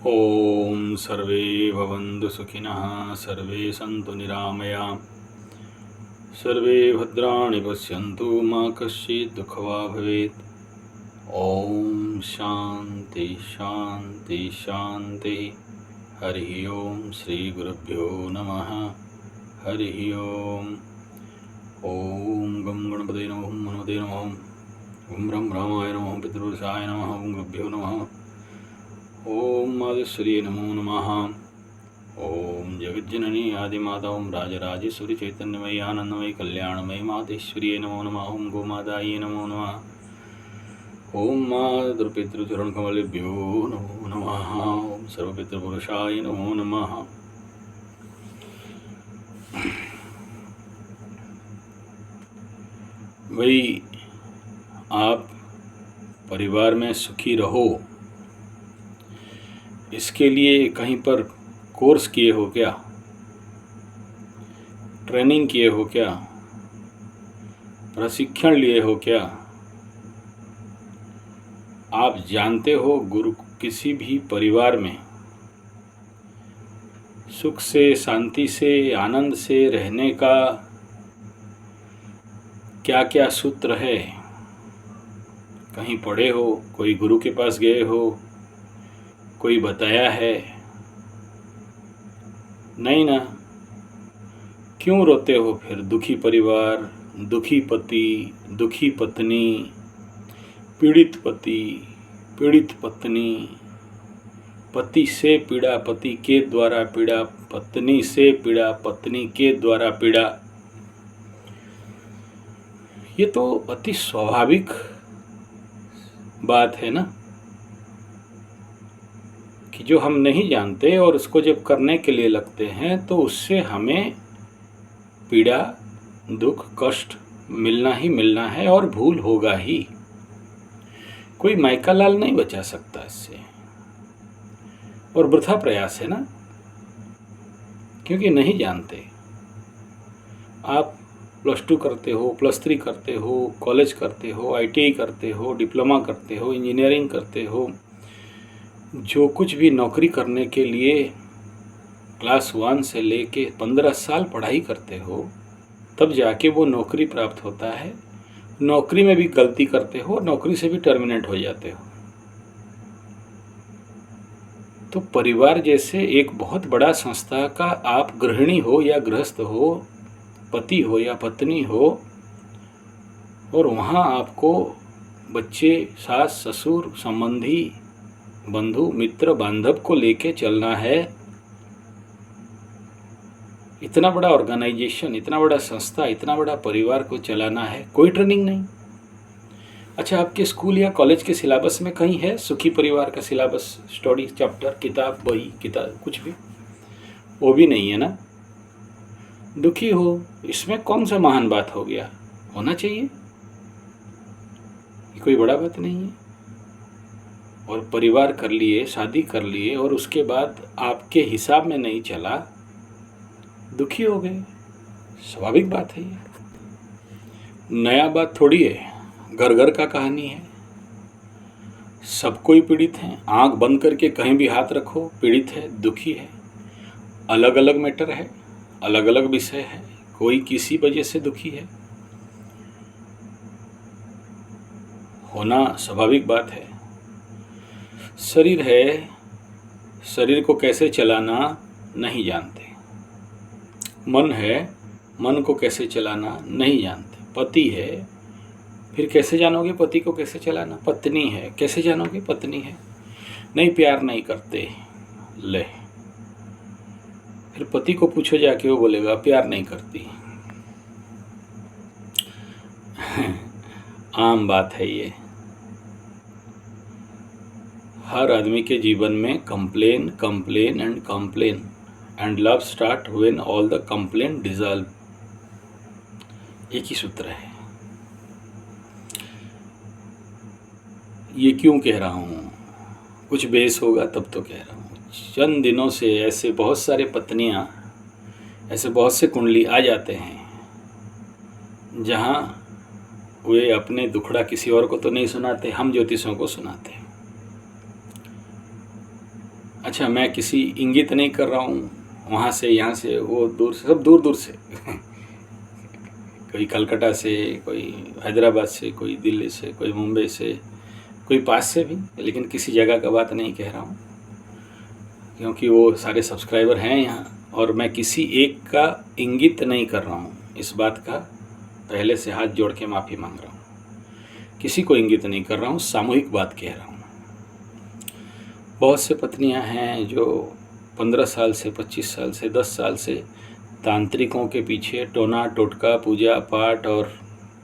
ॐ सर्वे भवन्तु सुखिनः सर्वे सन्तु निरामया सर्वे भद्राणि पश्यन्तु मा कश्चित् दुःखभाग् भवेत्। ॐ शान्ति शान्ति शान्तिः। हरिः ॐ श्रीगुरुभ्यो नमः। हरिः ॐ। ॐ गं गणपतये नमः। ॐ हनुमते नमः। ॐ रं रामाय नमः। पितृपुरुषाय नमः। ॐ गुरुभ्यो नमः। ओम माधुश्री नमो नमः। ओम जगज्जननी आदिमाता ओम राजराजेश्वरी चैतन्यमयी आनंदमयी कल्याणमयी मातेश्वरी नमो नमः। ओम गोमाताये नमो नमः। ओम मातृपितृचरणकमलेभ्यो नमो नमः। ओम सर्वपितृपुरुषाय नमो नमः। भाई, आप परिवार में सुखी रहो, इसके लिए कहीं पर कोर्स किए हो क्या? ट्रेनिंग किए हो क्या? प्रशिक्षण लिए हो क्या? आप जानते हो गुरु किसी भी परिवार में सुख से, शांति से, आनंद से रहने का क्या क्या सूत्र है? कहीं पढ़े हो, कोई गुरु के पास गए हो, कोई बताया है? नहीं ना? क्यों रोते हो फिर? दुखी परिवार, दुखी पति, दुखी पत्नी, पीड़ित पति, पीड़ित पत्नी, पति से पीड़ा, पति के द्वारा पीड़ा, पत्नी से पीड़ा, पत्नी के द्वारा पीड़ा। ये तो अति स्वाभाविक बात है ना, कि जो हम नहीं जानते और उसको जब करने के लिए लगते हैं तो उससे हमें पीड़ा, दुख, कष्ट मिलना ही मिलना है और भूल होगा ही। कोई माइका लाल नहीं बचा सकता इससे, और वृथा प्रयास है ना, क्योंकि नहीं जानते। आप +2 करते हो, +3 करते हो, कॉलेज करते हो, ITI करते हो, डिप्लोमा करते हो, इंजीनियरिंग करते हो, जो कुछ भी नौकरी करने के लिए क्लास 1 से लेके 15 साल पढ़ाई करते हो, तब जाके वो नौकरी प्राप्त होता है। नौकरी में भी गलती करते हो, नौकरी से भी टर्मिनेट हो जाते हो। तो परिवार जैसे एक बहुत बड़ा संस्था का आप गृहिणी हो या गृहस्थ हो, पति हो या पत्नी हो, और वहाँ आपको बच्चे, सास, ससुर, संबंधी, बंधु, मित्र, बांधव को लेके चलना है। इतना बड़ा ऑर्गेनाइजेशन, इतना बड़ा संस्था, इतना बड़ा परिवार को चलाना है, कोई ट्रेनिंग नहीं। अच्छा, आपके स्कूल या कॉलेज के सिलेबस में कहीं है सुखी परिवार का सिलेबस, स्टडी, चैप्टर, किताब, बही, किताब, कुछ भी? वो भी नहीं है ना। दुखी हो, इसमें कौन सा महान बात हो गया? होना चाहिए, ये कोई बड़ा बात नहीं है। और परिवार कर लिए, शादी कर लिए, और उसके बाद आपके हिसाब में नहीं चला, दुखी हो गए, स्वाभाविक बात है ये। नया बात थोड़ी है, घर घर का कहानी है। सब कोई पीड़ित है, आंख बंद करके कहीं भी हाथ रखो, पीड़ित है, दुखी है। अलग अलग मैटर है, अलग अलग विषय है, कोई किसी वजह से दुखी है। होना स्वाभाविक बात है। शरीर है, शरीर को कैसे चलाना नहीं जानते। मन है, मन को कैसे चलाना नहीं जानते। पति है, फिर कैसे जानोगे पति को कैसे चलाना? पत्नी है, कैसे जानोगे पत्नी है? नहीं, प्यार नहीं करते, ले फिर पति को पूछो जाके, वो बोलेगा प्यार नहीं करती। आम बात है ये। हर आदमी के जीवन में complain, complain and complain, and love start when all the complain dissolve. एक ही सूत्र है। ये क्यों कह रहा हूँ? कुछ बेस होगा तब तो कह रहा हूँ। चंद दिनों से ऐसे बहुत सारे पत्नियाँ, ऐसे बहुत से कुंडली आ जाते हैं जहाँ वे अपने दुखड़ा किसी और को तो नहीं सुनाते, हम ज्योतिषों को सुनाते हैं। अच्छा, मैं किसी इंगित नहीं कर रहा हूँ, वहाँ से यहाँ से वो दूर से, सब दूर दूर से कोई कलकत्ता से, कोई हैदराबाद से, कोई दिल्ली से, कोई मुंबई से, कोई पास से भी, लेकिन किसी जगह का बात नहीं कह रहा हूँ, क्योंकि वो सारे सब्सक्राइबर हैं यहाँ, और मैं किसी एक का इंगित नहीं कर रहा हूँ। इस बात का पहले से हाथ जोड़ के माफ़ी मांग रहा हूँ। किसी को इंगित नहीं कर रहा हूँ, सामूहिक बात कह रहा हूँ। बहुत से पत्नियां हैं जो 15 साल से, 25 साल से, 10 साल से तांत्रिकों के पीछे टोना टोटका, पूजा पाठ और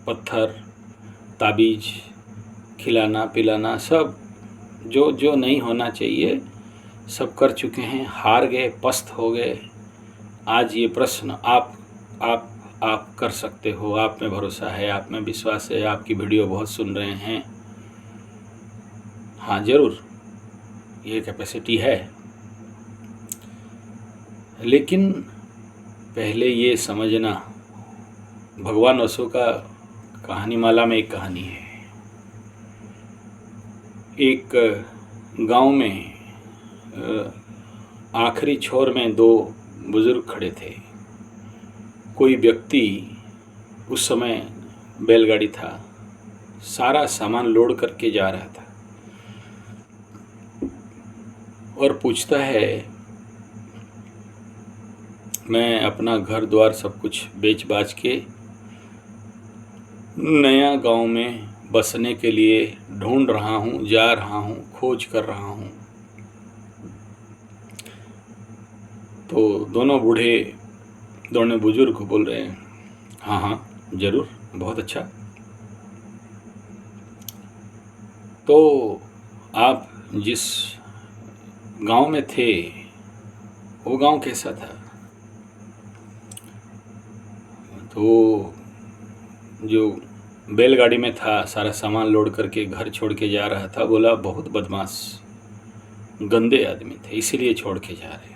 पत्थर, ताबीज, खिलाना पिलाना, सब जो जो नहीं होना चाहिए सब कर चुके हैं, हार गए, पस्त हो गए। आज ये प्रश्न आप कर सकते हो, आप में भरोसा है, आप में विश्वास है, आपकी वीडियो बहुत सुन रहे हैं। हाँ ज़रूर, ये कैपेसिटी है, लेकिन पहले ये समझना, भगवान ओशो का कहानी माला में एक कहानी है। एक गांव में आखिरी छोर में दो बुजुर्ग खड़े थे। कोई व्यक्ति, उस समय बैलगाड़ी था, सारा सामान लोड करके जा रहा था और पूछता है, मैं अपना घर द्वार सब कुछ बेच बाच के नया गांव में बसने के लिए ढूंढ रहा हूँ, जा रहा हूँ, खोज कर रहा हूँ। तो दोनों बुजुर्ग बोल रहे हैं, हाँ हाँ ज़रूर, बहुत अच्छा। तो आप जिस गांव में थे वो गांव कैसा था? तो जो बैलगाड़ी में था, सारा सामान लोड करके घर छोड़ के जा रहा था, बोला बहुत बदमाश गंदे आदमी थे, इसीलिए छोड़ के जा रहे हैं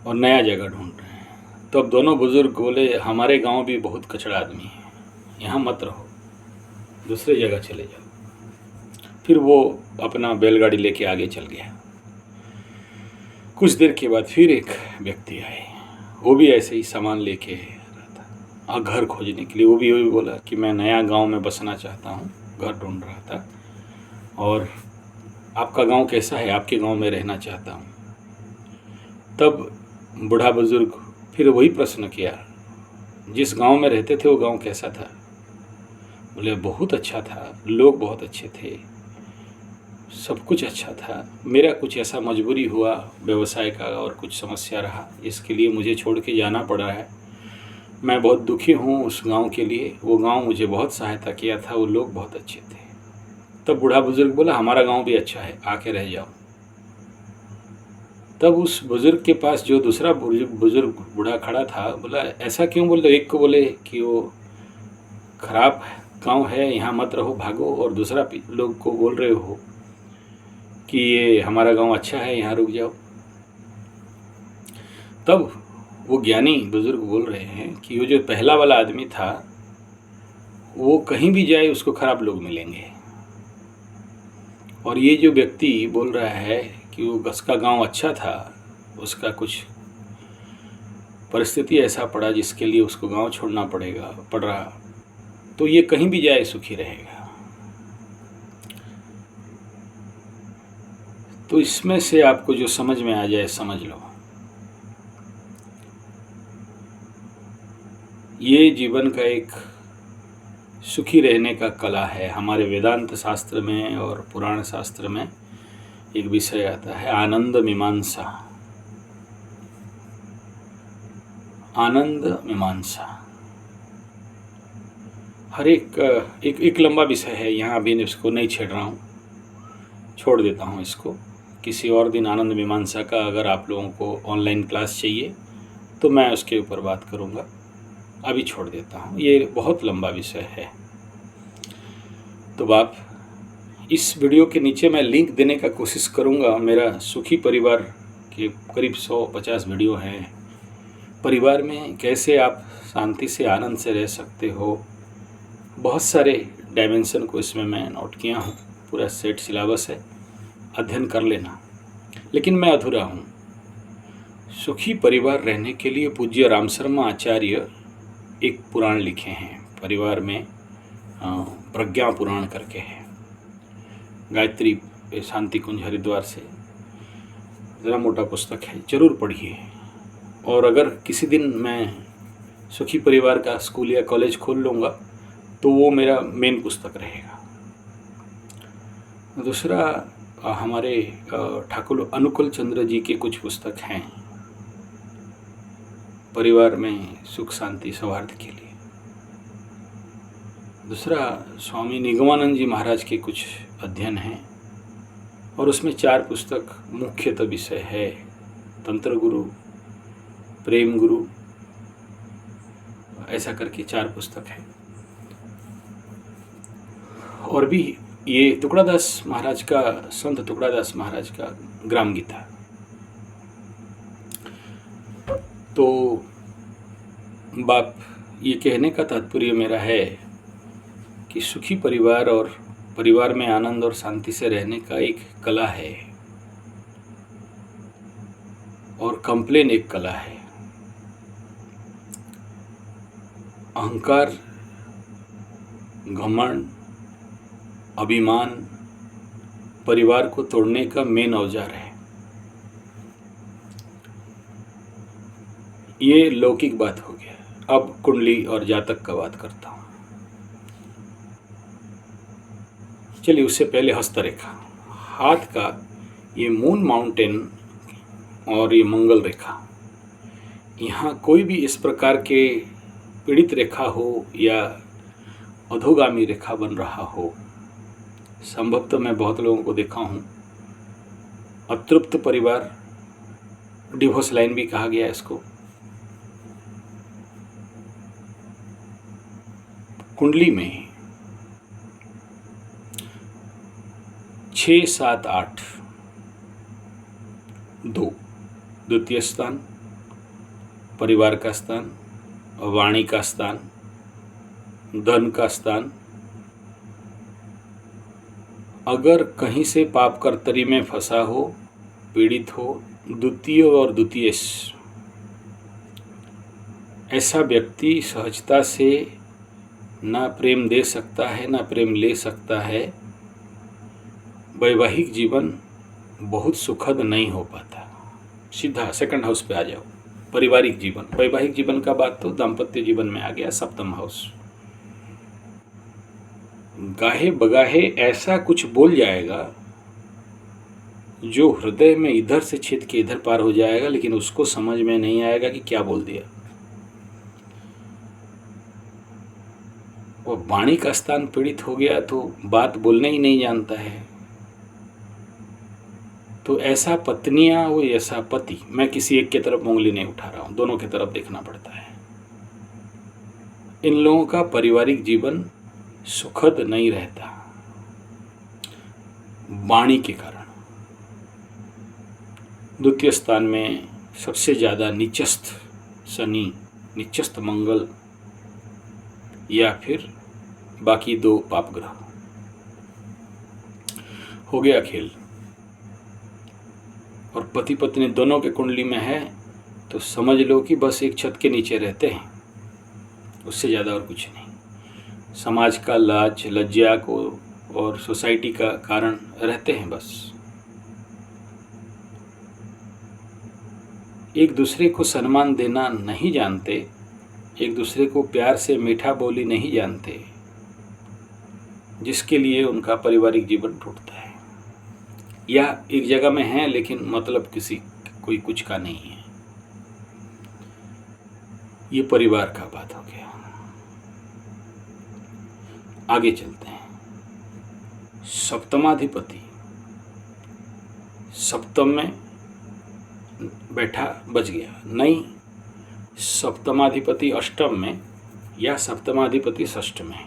और नया जगह ढूंढ रहे हैं। तो अब दोनों बुजुर्ग बोले, हमारे गांव भी बहुत कचड़ा आदमी है, यहाँ मत रहो, दूसरे जगह चले जाओ। फिर वो अपना बैलगाड़ी लेके आगे चल गया। कुछ देर के बाद फिर एक व्यक्ति आए, वो भी ऐसे ही सामान लेके रहता और घर खोजने के लिए। वो भी वही बोला कि मैं नया गांव में बसना चाहता हूँ, घर ढूंढ रहा था, और आपका गांव कैसा है, आपके गांव में रहना चाहता हूँ। तब बूढ़ा बुजुर्ग फिर वही प्रश्न किया, जिस गांव में रहते थे वो गांव कैसा था? बोले बहुत अच्छा था, लोग बहुत अच्छे थे, सब कुछ अच्छा था। मेरा कुछ ऐसा मजबूरी हुआ व्यवसाय का और कुछ समस्या रहा, इसके लिए मुझे छोड़ के जाना पड़ा है। मैं बहुत दुखी हूँ उस गांव के लिए, वो गांव मुझे बहुत सहायता किया था, वो लोग बहुत अच्छे थे। तब बूढ़ा बुजुर्ग बोला, हमारा गांव भी अच्छा है, आके रह जाओ। तब उस बुजुर्ग के पास जो दूसरा बुजुर्ग बूढ़ा खड़ा था, बोला ऐसा क्यों बोल रहे? एक को बोले कि वो खराब गांव है, यहाँ मत रहो, भागो, और दूसरा लोग को बोल रहे हो कि ये हमारा गांव अच्छा है, यहाँ रुक जाओ। तब वो ज्ञानी बुजुर्ग बोल रहे हैं कि वो जो पहला वाला आदमी था, वो कहीं भी जाए उसको खराब लोग मिलेंगे, और ये जो व्यक्ति बोल रहा है कि वो उसका गांव अच्छा था, उसका कुछ परिस्थिति ऐसा पड़ा जिसके लिए उसको गांव छोड़ना पड़ रहा, तो ये कहीं भी जाए सुखी रहेगा। तो इसमें से आपको जो समझ में आ जाए समझ लो। ये जीवन का एक सुखी रहने का कला है। हमारे वेदांत शास्त्र में और पुराण शास्त्र में एक विषय आता है, आनंद मीमांसा। आनंद मीमांसा हर एक लंबा विषय है, यहाँ अभी इसको नहीं छेड़ रहा हूँ, छोड़ देता हूँ इसको। किसी और दिन आनंद मीमांसा का अगर आप लोगों को ऑनलाइन क्लास चाहिए तो मैं उसके ऊपर बात करूँगा, अभी छोड़ देता हूँ, ये बहुत लंबा विषय है। तो आप इस वीडियो के नीचे मैं लिंक देने का कोशिश करूँगा। मेरा सुखी परिवार के करीब 150 वीडियो हैं। परिवार में कैसे आप शांति से, आनंद से रह सकते हो, बहुत सारे डायमेंशन को इसमें मैं नोट किया हूँ। पूरा सेट सिलेबस है, अध्ययन कर लेना। लेकिन मैं अधूरा हूँ। सुखी परिवार रहने के लिए पूज्य राम शर्मा आचार्य एक पुराण लिखे हैं, परिवार में प्रज्ञा पुराण करके है, गायत्री शांति कुंज हरिद्वार से, ज़रा मोटा पुस्तक है, जरूर पढ़िए। और अगर किसी दिन मैं सुखी परिवार का स्कूल या कॉलेज खोल लूँगा तो वो मेरा मेन पुस्तक रहेगा। दूसरा, हमारे ठाकुर अनुकूल चंद्र जी के कुछ पुस्तक हैं परिवार में सुख शांति सौहार्द के लिए। दूसरा, स्वामी निगमानंद जी महाराज के कुछ अध्ययन हैं और उसमें 4 पुस्तक मुख्यतः विषय है, तंत्र गुरु, प्रेम गुरु, ऐसा करके 4 पुस्तक है। और भी ये टुकड़ादास महाराज का, संत टुकड़ादास महाराज का ग्राम गीता। तो बाप, ये कहने का तात्पर्य मेरा है कि सुखी परिवार और परिवार में आनंद और शांति से रहने का एक कला है और कंप्लेन एक कला है। अहंकार, घमंड, अभिमान परिवार को तोड़ने का मेन औजार है। ये लौकिक बात हो गया। अब कुंडली और जातक का बात करता हूँ। चलिए, उससे पहले हस्तरेखा, हाथ का ये मून माउंटेन और ये मंगल रेखा, यहाँ कोई भी इस प्रकार के पीड़ित रेखा हो या अधोगामी रेखा बन रहा हो, संभवतः मैं बहुत लोगों को देखा हूँ, अतृप्त परिवार, डिवोर्स लाइन भी कहा गया है इसको। कुंडली में 6, 7, 8, 2 द्वितीय स्थान, परिवार का स्थान, वाणी का स्थान, धन का स्थान, अगर कहीं से पाप कर्तरी में फंसा हो, पीड़ित हो, द्वितीय और द्वितीयश, ऐसा व्यक्ति सहजता से ना प्रेम दे सकता है ना प्रेम ले सकता है। वैवाहिक जीवन बहुत सुखद नहीं हो पाता। सीधा सेकंड हाउस पे आ जाओ, पारिवारिक जीवन। वैवाहिक जीवन का बात तो दाम्पत्य जीवन में आ गया, सप्तम हाउस। गाहे बगाहे ऐसा कुछ बोल जाएगा जो हृदय में इधर से छेद के इधर पार हो जाएगा, लेकिन उसको समझ में नहीं आएगा कि क्या बोल दिया। वो वाणी का स्थान पीड़ित हो गया तो बात बोलने ही नहीं जानता है। तो ऐसा पत्नियां हो, ऐसा पति, मैं किसी एक की तरफ उंगली नहीं उठा रहा हूं, दोनों की तरफ देखना पड़ता है। इन लोगों का पारिवारिक जीवन सुखद नहीं रहता वाणी के कारण। द्वितीय स्थान में सबसे ज्यादा नीचस्थ शनि, नीचस्थ मंगल या फिर बाकी 2 पाप ग्रह। हो गया खेल। और पति पत्नी दोनों के कुंडली में है तो समझ लो कि बस एक छत के नीचे रहते हैं, उससे ज़्यादा और कुछ नहीं। समाज का लाज लज्जा को और सोसाइटी का कारण रहते हैं बस। एक दूसरे को सम्मान देना नहीं जानते, एक दूसरे को प्यार से मीठा बोली नहीं जानते, जिसके लिए उनका पारिवारिक जीवन टूटता है। या एक जगह में है लेकिन मतलब कोई कुछ का नहीं है। ये परिवार का बात हो गया। आगे चलते हैं। सप्तमाधिपति सप्तम में बैठा, बच गया नहीं। सप्तमाधिपति अष्टम में या सप्तमाधिपति षष्ठ में,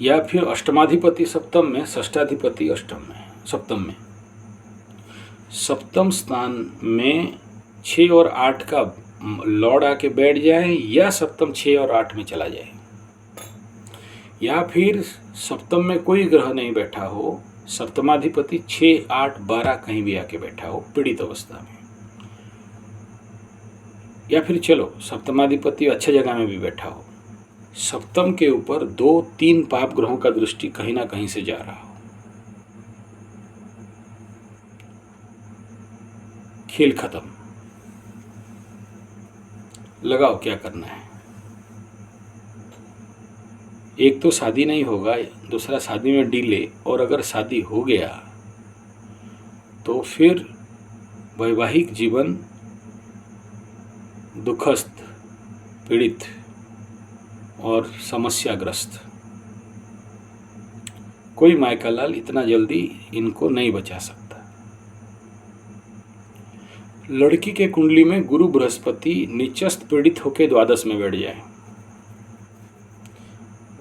या फिर अष्टमाधिपति सप्तम में, षष्ठाधिपति अष्टम में, सप्तम में। सप्तम स्थान में 6 और 8 का लॉर्ड आके बैठ जाए, या सप्तम 6 और 8 में चला जाए, या फिर सप्तम में कोई ग्रह नहीं बैठा हो सप्तमाधिपति 6, 8, 12 कहीं भी आके बैठा हो पीड़ित अवस्था में, या फिर चलो सप्तमाधिपति अच्छे जगह में भी बैठा हो, सप्तम के ऊपर 2, 3 पाप ग्रहों का दृष्टि कहीं ना कहीं से जा रहा हो, खेल खत्म। लगाओ क्या करना है। एक तो शादी नहीं होगा, दूसरा शादी में डिले, और अगर शादी हो गया तो फिर वैवाहिक जीवन दुखस्त, पीड़ित और समस्याग्रस्त। कोई मायका लाल इतना जल्दी इनको नहीं बचा सकता। लड़की के कुंडली में गुरु बृहस्पति नीचस्थ पीड़ित होकर द्वादश में बैठ जाए,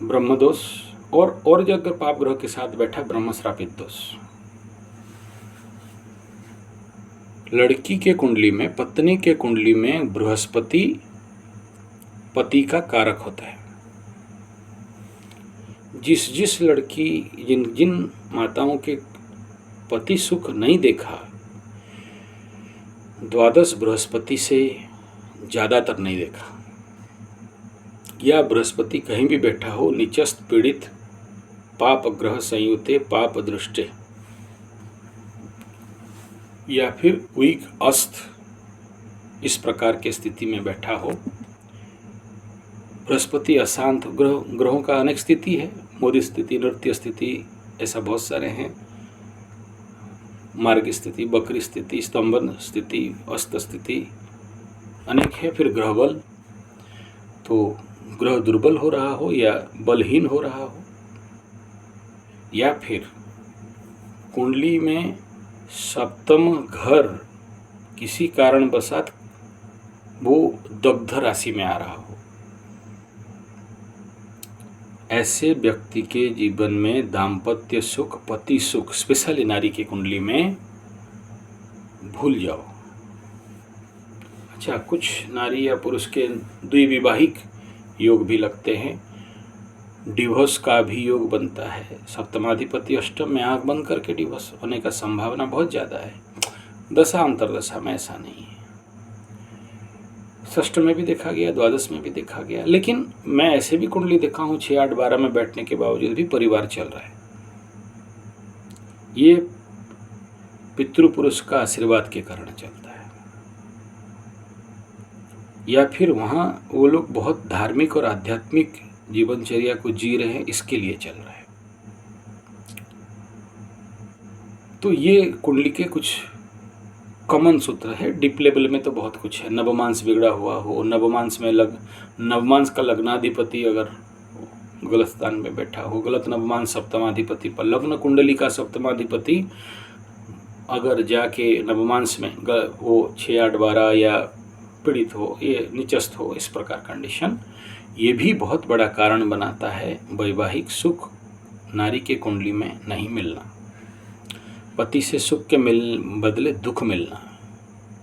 ब्रह्मदोष, और जगह पाप ग्रह के साथ बैठा ब्रह्म श्रापित दोष। लड़की के कुंडली में, पत्नी के कुंडली में बृहस्पति पति का कारक होता है। जिस लड़की, जिन माताओं के पति सुख नहीं देखा, द्वादश बृहस्पति से ज्यादातर नहीं देखा, या बृहस्पति कहीं भी बैठा हो नीचस्थ पीड़ित, पाप ग्रह संयुते, पाप दृष्टे, या फिर वीक अस्त, इस प्रकार की स्थिति में बैठा हो। बृहस्पति अशांत ग्रहों का अनेक स्थिति है, मोदी स्थिति, नृत्य स्थिति, ऐसा बहुत सारे हैं, मार्ग स्थिति, बकरी स्थिति, स्तंभन स्थिति, अस्त स्थिति अनेक है। फिर ग्रह बल, तो ग्रह दुर्बल हो रहा हो या बलहीन हो रहा हो, या फिर कुंडली में सप्तम घर किसी कारणवशात वो दग्ध राशि में आ रहा हो, ऐसे व्यक्ति के जीवन में दाम्पत्य सुख, पति सुख, स्पेशली नारी की कुंडली में भूल जाओ। अच्छा, कुछ नारी या पुरुष के द्विविवाहिक योग भी लगते हैं, डिवोर्स का भी योग बनता है। सप्तमाधिपति अष्टम में आंख बंद करके डिवोर्स होने का संभावना बहुत ज़्यादा है। दशा अंतरदशा में ऐसा नहीं है, षष्ठ में भी देखा गया, द्वादश में भी देखा गया। लेकिन मैं ऐसे भी कुंडली देखा हूँ 6, 8, 12 में बैठने के बावजूद भी परिवार चल रहा है। ये पितृपुरुष का आशीर्वाद के कारण चलता है, या फिर वहाँ वो लोग बहुत धार्मिक और आध्यात्मिक जीवनचर्या को जी रहे हैं, इसके लिए चल रहा है। तो ये कुंडली के कुछ कॉमन सूत्र है। डीप लेवल में तो बहुत कुछ है। नवमांस बिगड़ा हुआ हो, नवमांस का लग्नाधिपति अगर गलत स्थान में बैठा हो, गलत नवमांस सप्तमाधिपति पर, लग्न कुंडली का सप्तमाधिपति अगर जाके नवमांस में वो 6, 8, 12 या पीड़ित हो, ये निचस्थ हो, इस प्रकार कंडीशन, ये भी बहुत बड़ा कारण बनाता है वैवाहिक सुख नारी के कुंडली में नहीं मिलना, पति से सुख के बदले दुख मिलना,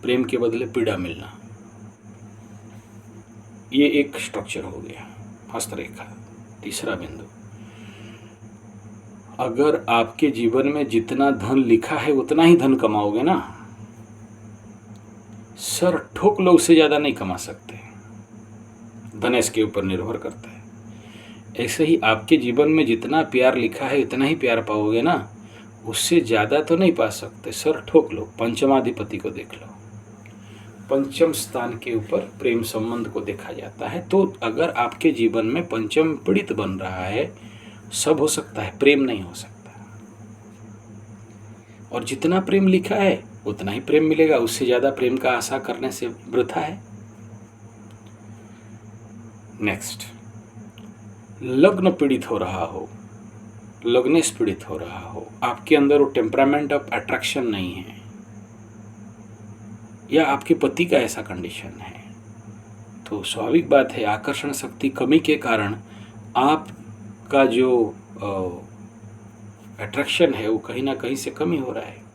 प्रेम के बदले पीड़ा मिलना। ये एक स्ट्रक्चर हो गया। हस्तरेखा तीसरा बिंदु, अगर आपके जीवन में जितना धन लिखा है उतना ही धन कमाओगे ना, सर ठोक लो, उससे ज्यादा नहीं कमा सकते। धनेश के ऊपर निर्भर करता है। ऐसे ही आपके जीवन में जितना प्यार लिखा है उतना ही प्यार पाओगे ना, उससे ज्यादा तो नहीं पा सकते। सर ठोक लो। पंचमाधिपति को देख लो, पंचम स्थान के ऊपर प्रेम संबंध को देखा जाता है। तो अगर आपके जीवन में पंचम पीड़ित बन रहा है, सब हो सकता है, प्रेम नहीं हो सकता। और जितना प्रेम लिखा है उतना ही प्रेम मिलेगा, उससे ज्यादा प्रेम का आशा करने से वृथा है। नेक्स्ट, लग्न पीड़ित हो रहा हो, लग्नेश पीड़ित हो रहा हो, आपके अंदर वो टेम्परामेंट ऑफ अट्रैक्शन नहीं है, या आपके पति का ऐसा कंडीशन है, तो स्वाभाविक बात है आकर्षण शक्ति कमी के कारण आपका जो अट्रैक्शन है वो कहीं ना कहीं से कमी हो रहा है।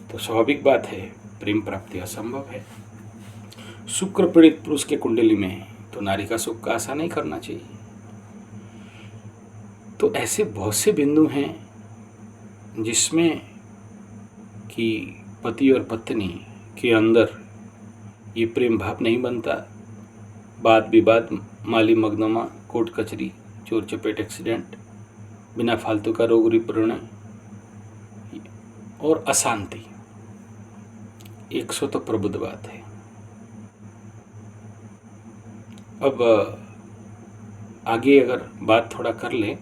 तो स्वाभाविक बात है प्रेम प्राप्ति असंभव है। शुक्र पीड़ित पुरुष के कुंडली में तो नारी का सुख का आशा नहीं करना चाहिए। तो ऐसे बहुत से बिंदु हैं जिसमें कि पति और पत्नी के अंदर ये प्रेम भाव नहीं बनता। वाद विवाद, माली मकदमा, कोर्ट कचहरी, चोर चपेट, एक्सीडेंट, बिना फालतू का रोग रिपर्ण और अशांति, 100 तो प्रबुद्ध बात है। अब आगे अगर बात थोड़ा कर ले,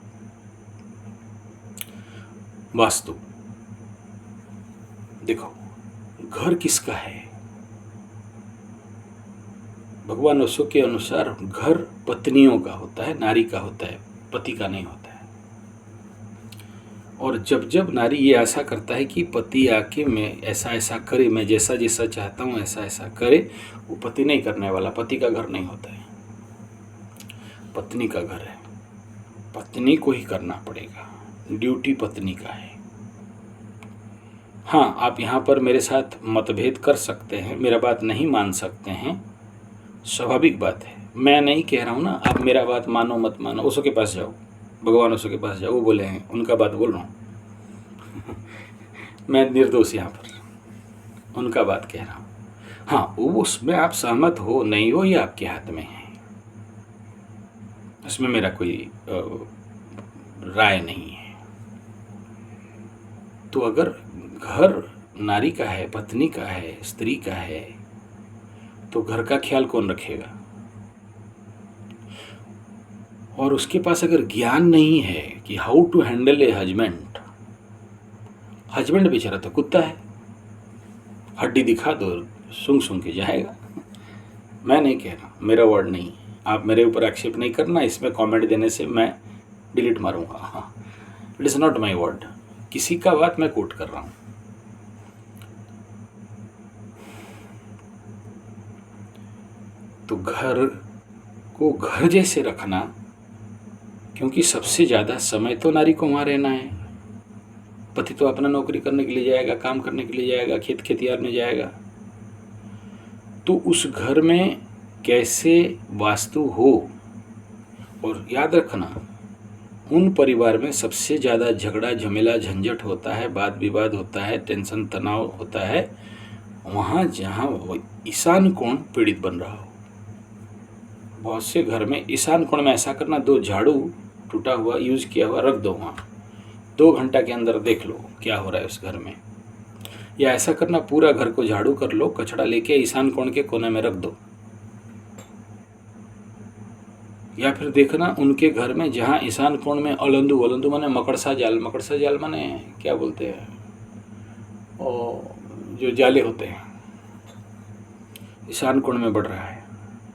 वास्तु। देखो, घर किसका है? भगवान ओशो के अनुसार घर पत्नियों का होता है, नारी का होता है, पति का नहीं होता है। और जब जब नारी ये आशा करता है कि पति आके मैं ऐसा ऐसा करे, मैं जैसा जैसा चाहता हूँ ऐसा ऐसा करे, वो पति नहीं करने वाला। पति का घर नहीं होता है, पत्नी का घर है। पत्नी को ही करना पड़ेगा, ड्यूटी पत्नी का है। हाँ, आप यहाँ पर मेरे साथ मतभेद कर सकते हैं, मेरा बात नहीं मान सकते हैं, स्वाभाविक बात है। मैं नहीं कह रहा हूँ ना आप मेरा बात मानो मत मानो, ओशो के पास जाओ, भगवान ओशो के पास जाओ, वो बोले हैं, उनका बात बोल रहा हूँ। मैं निर्दोष यहाँ पर उनका बात कह रहा हूँ। हाँ, वो उसमें आप सहमत हो नहीं हो ये आपके हाथ में है, इसमें मेरा कोई राय नहीं है। तो अगर घर नारी का है, पत्नी का है, स्त्री का है, तो घर का ख्याल कौन रखेगा? और उसके पास अगर ज्ञान नहीं है कि how to handle a husband, husband बेचारा तो कुत्ता है, हड्डी दिखा दो सूंघ सूंघ के जाएगा। मैं नहीं कह रहा, मेरा वर्ड नहीं, आप मेरे ऊपर आक्षेप नहीं करना, इसमें कमेंट देने से मैं डिलीट मारूंगा। हाँ, it is not my word, किसी का बात मैं कोट कर रहा हूँ। तो घर को घर जैसे रखना, क्योंकि सबसे ज़्यादा समय तो नारी को वहाँ रहना है। पति तो अपना नौकरी करने के लिए जाएगा, काम करने के लिए जाएगा, खेत खेतियार में जाएगा। तो उस घर में कैसे वास्तु हो, और याद रखना उन परिवार में सबसे ज़्यादा झगड़ा झमेला झंझट होता है, वाद विवाद होता है, टेंशन तनाव होता है वहाँ जहाँ ईशान कोण पीड़ित बन रहा हो। बहुत से घर में ईशान कोण में ऐसा करना, 2 झाड़ू टूटा हुआ यूज़ किया हुआ रख दो वहाँ, 2 घंटा के अंदर देख लो क्या हो रहा है उस घर में। या ऐसा करना, पूरा घर को झाड़ू कर लो, कचड़ा लेके ईशान कोण के कोने में रख दो। या फिर देखना उनके घर में जहाँ ईशान कोण में अलंदू, अलंदू माने मकड़सा जाल, मकड़सा जाल माने क्या बोलते हैं, और जो जाले होते हैं, ईशान कोण में बढ़ रहा है,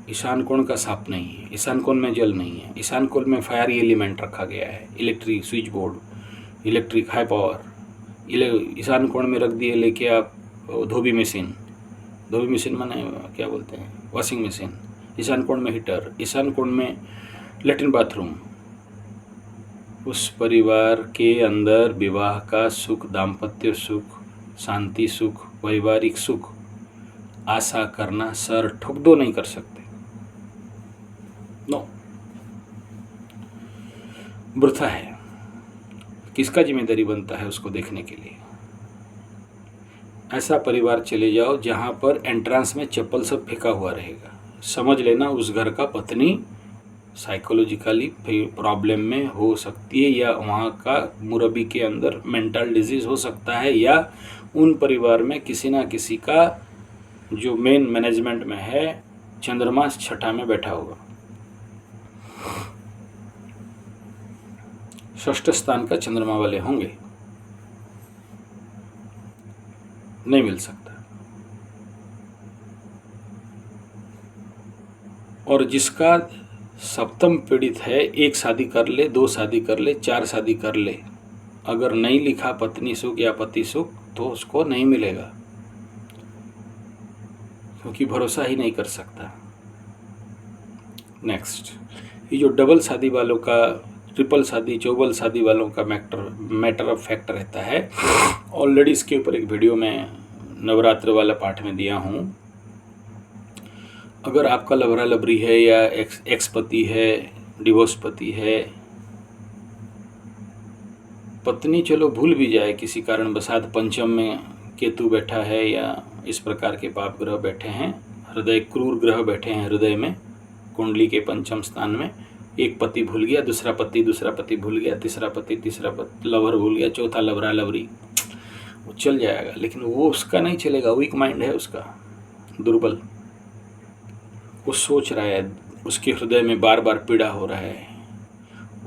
ईशान कोण का साफ नहीं है, ईशान कोण में जल नहीं है, ईशान कोण में फायर एलिमेंट रखा गया है, electric switch board, electric high power, ईशान कोण में रख दिए लेके आप धोबी मशीन, धोबी मशीन माने क्या बोलते हैं, वॉशिंग मशीन, ईशान कोण में हीटर, ईशान कोण में लेट्रिन बाथरूम। उस परिवार के अंदर विवाह का सुख, दाम्पत्य सुख, शांति सुख, पारिवारिक सुख आशा करना सर ठुक दो नहीं कर सकते। नो, वृथा है। किसका जिम्मेदारी बनता है उसको देखने के लिए? ऐसा परिवार चले जाओ जहाँ पर एंट्रांस में चप्पल सब फेंका हुआ रहेगा, समझ लेना उस घर का पत्नी साइकोलॉजिकली प्रॉब्लम में हो सकती है, या वहाँ का मुरब्बी के अंदर मेंटल डिजीज हो सकता है, या उन परिवार में किसी ना किसी का जो मेन मैनेजमेंट में है चंद्रमा 6 में बैठा होगा, 6 स्थान का चंद्रमा वाले होंगे, नहीं मिल सकता। और जिसका सप्तम पीड़ित है, 1 शादी कर ले, 2 शादी कर ले, 4 शादी कर ले, अगर नहीं लिखा पत्नी सुख या पति सुख तो उसको नहीं मिलेगा, क्योंकि भरोसा ही नहीं कर सकता। नेक्स्ट, ये जो डबल शादी वालों का, ट्रिपल शादी, चौबल शादी वालों का मैटर ऑफ फैक्ट रहता है, ऑलरेडी इसके ऊपर एक वीडियो में नवरात्र वाला पाठ में दिया हूँ। अगर आपका लवरा लबरी है, या एक्स पति है, डिवोर्स पति है, पत्नी चलो भूल भी जाए किसी कारण बसात, पंचम में केतु बैठा है या इस प्रकार के पाप ग्रह बैठे हैं, हृदय क्रूर ग्रह बैठे हैं हृदय में, कुंडली के पंचम स्थान में, एक पति भूल गया, दूसरा पति भूल गया, तीसरा पति लवर भूल गया, चौथा लवरा लवरी, वो चल जाएगा, लेकिन वो उसका नहीं चलेगा, वीक माइंड है उसका, दुर्बल। वो सोच रहा है, उसके हृदय में बार बार पीड़ा हो रहा है,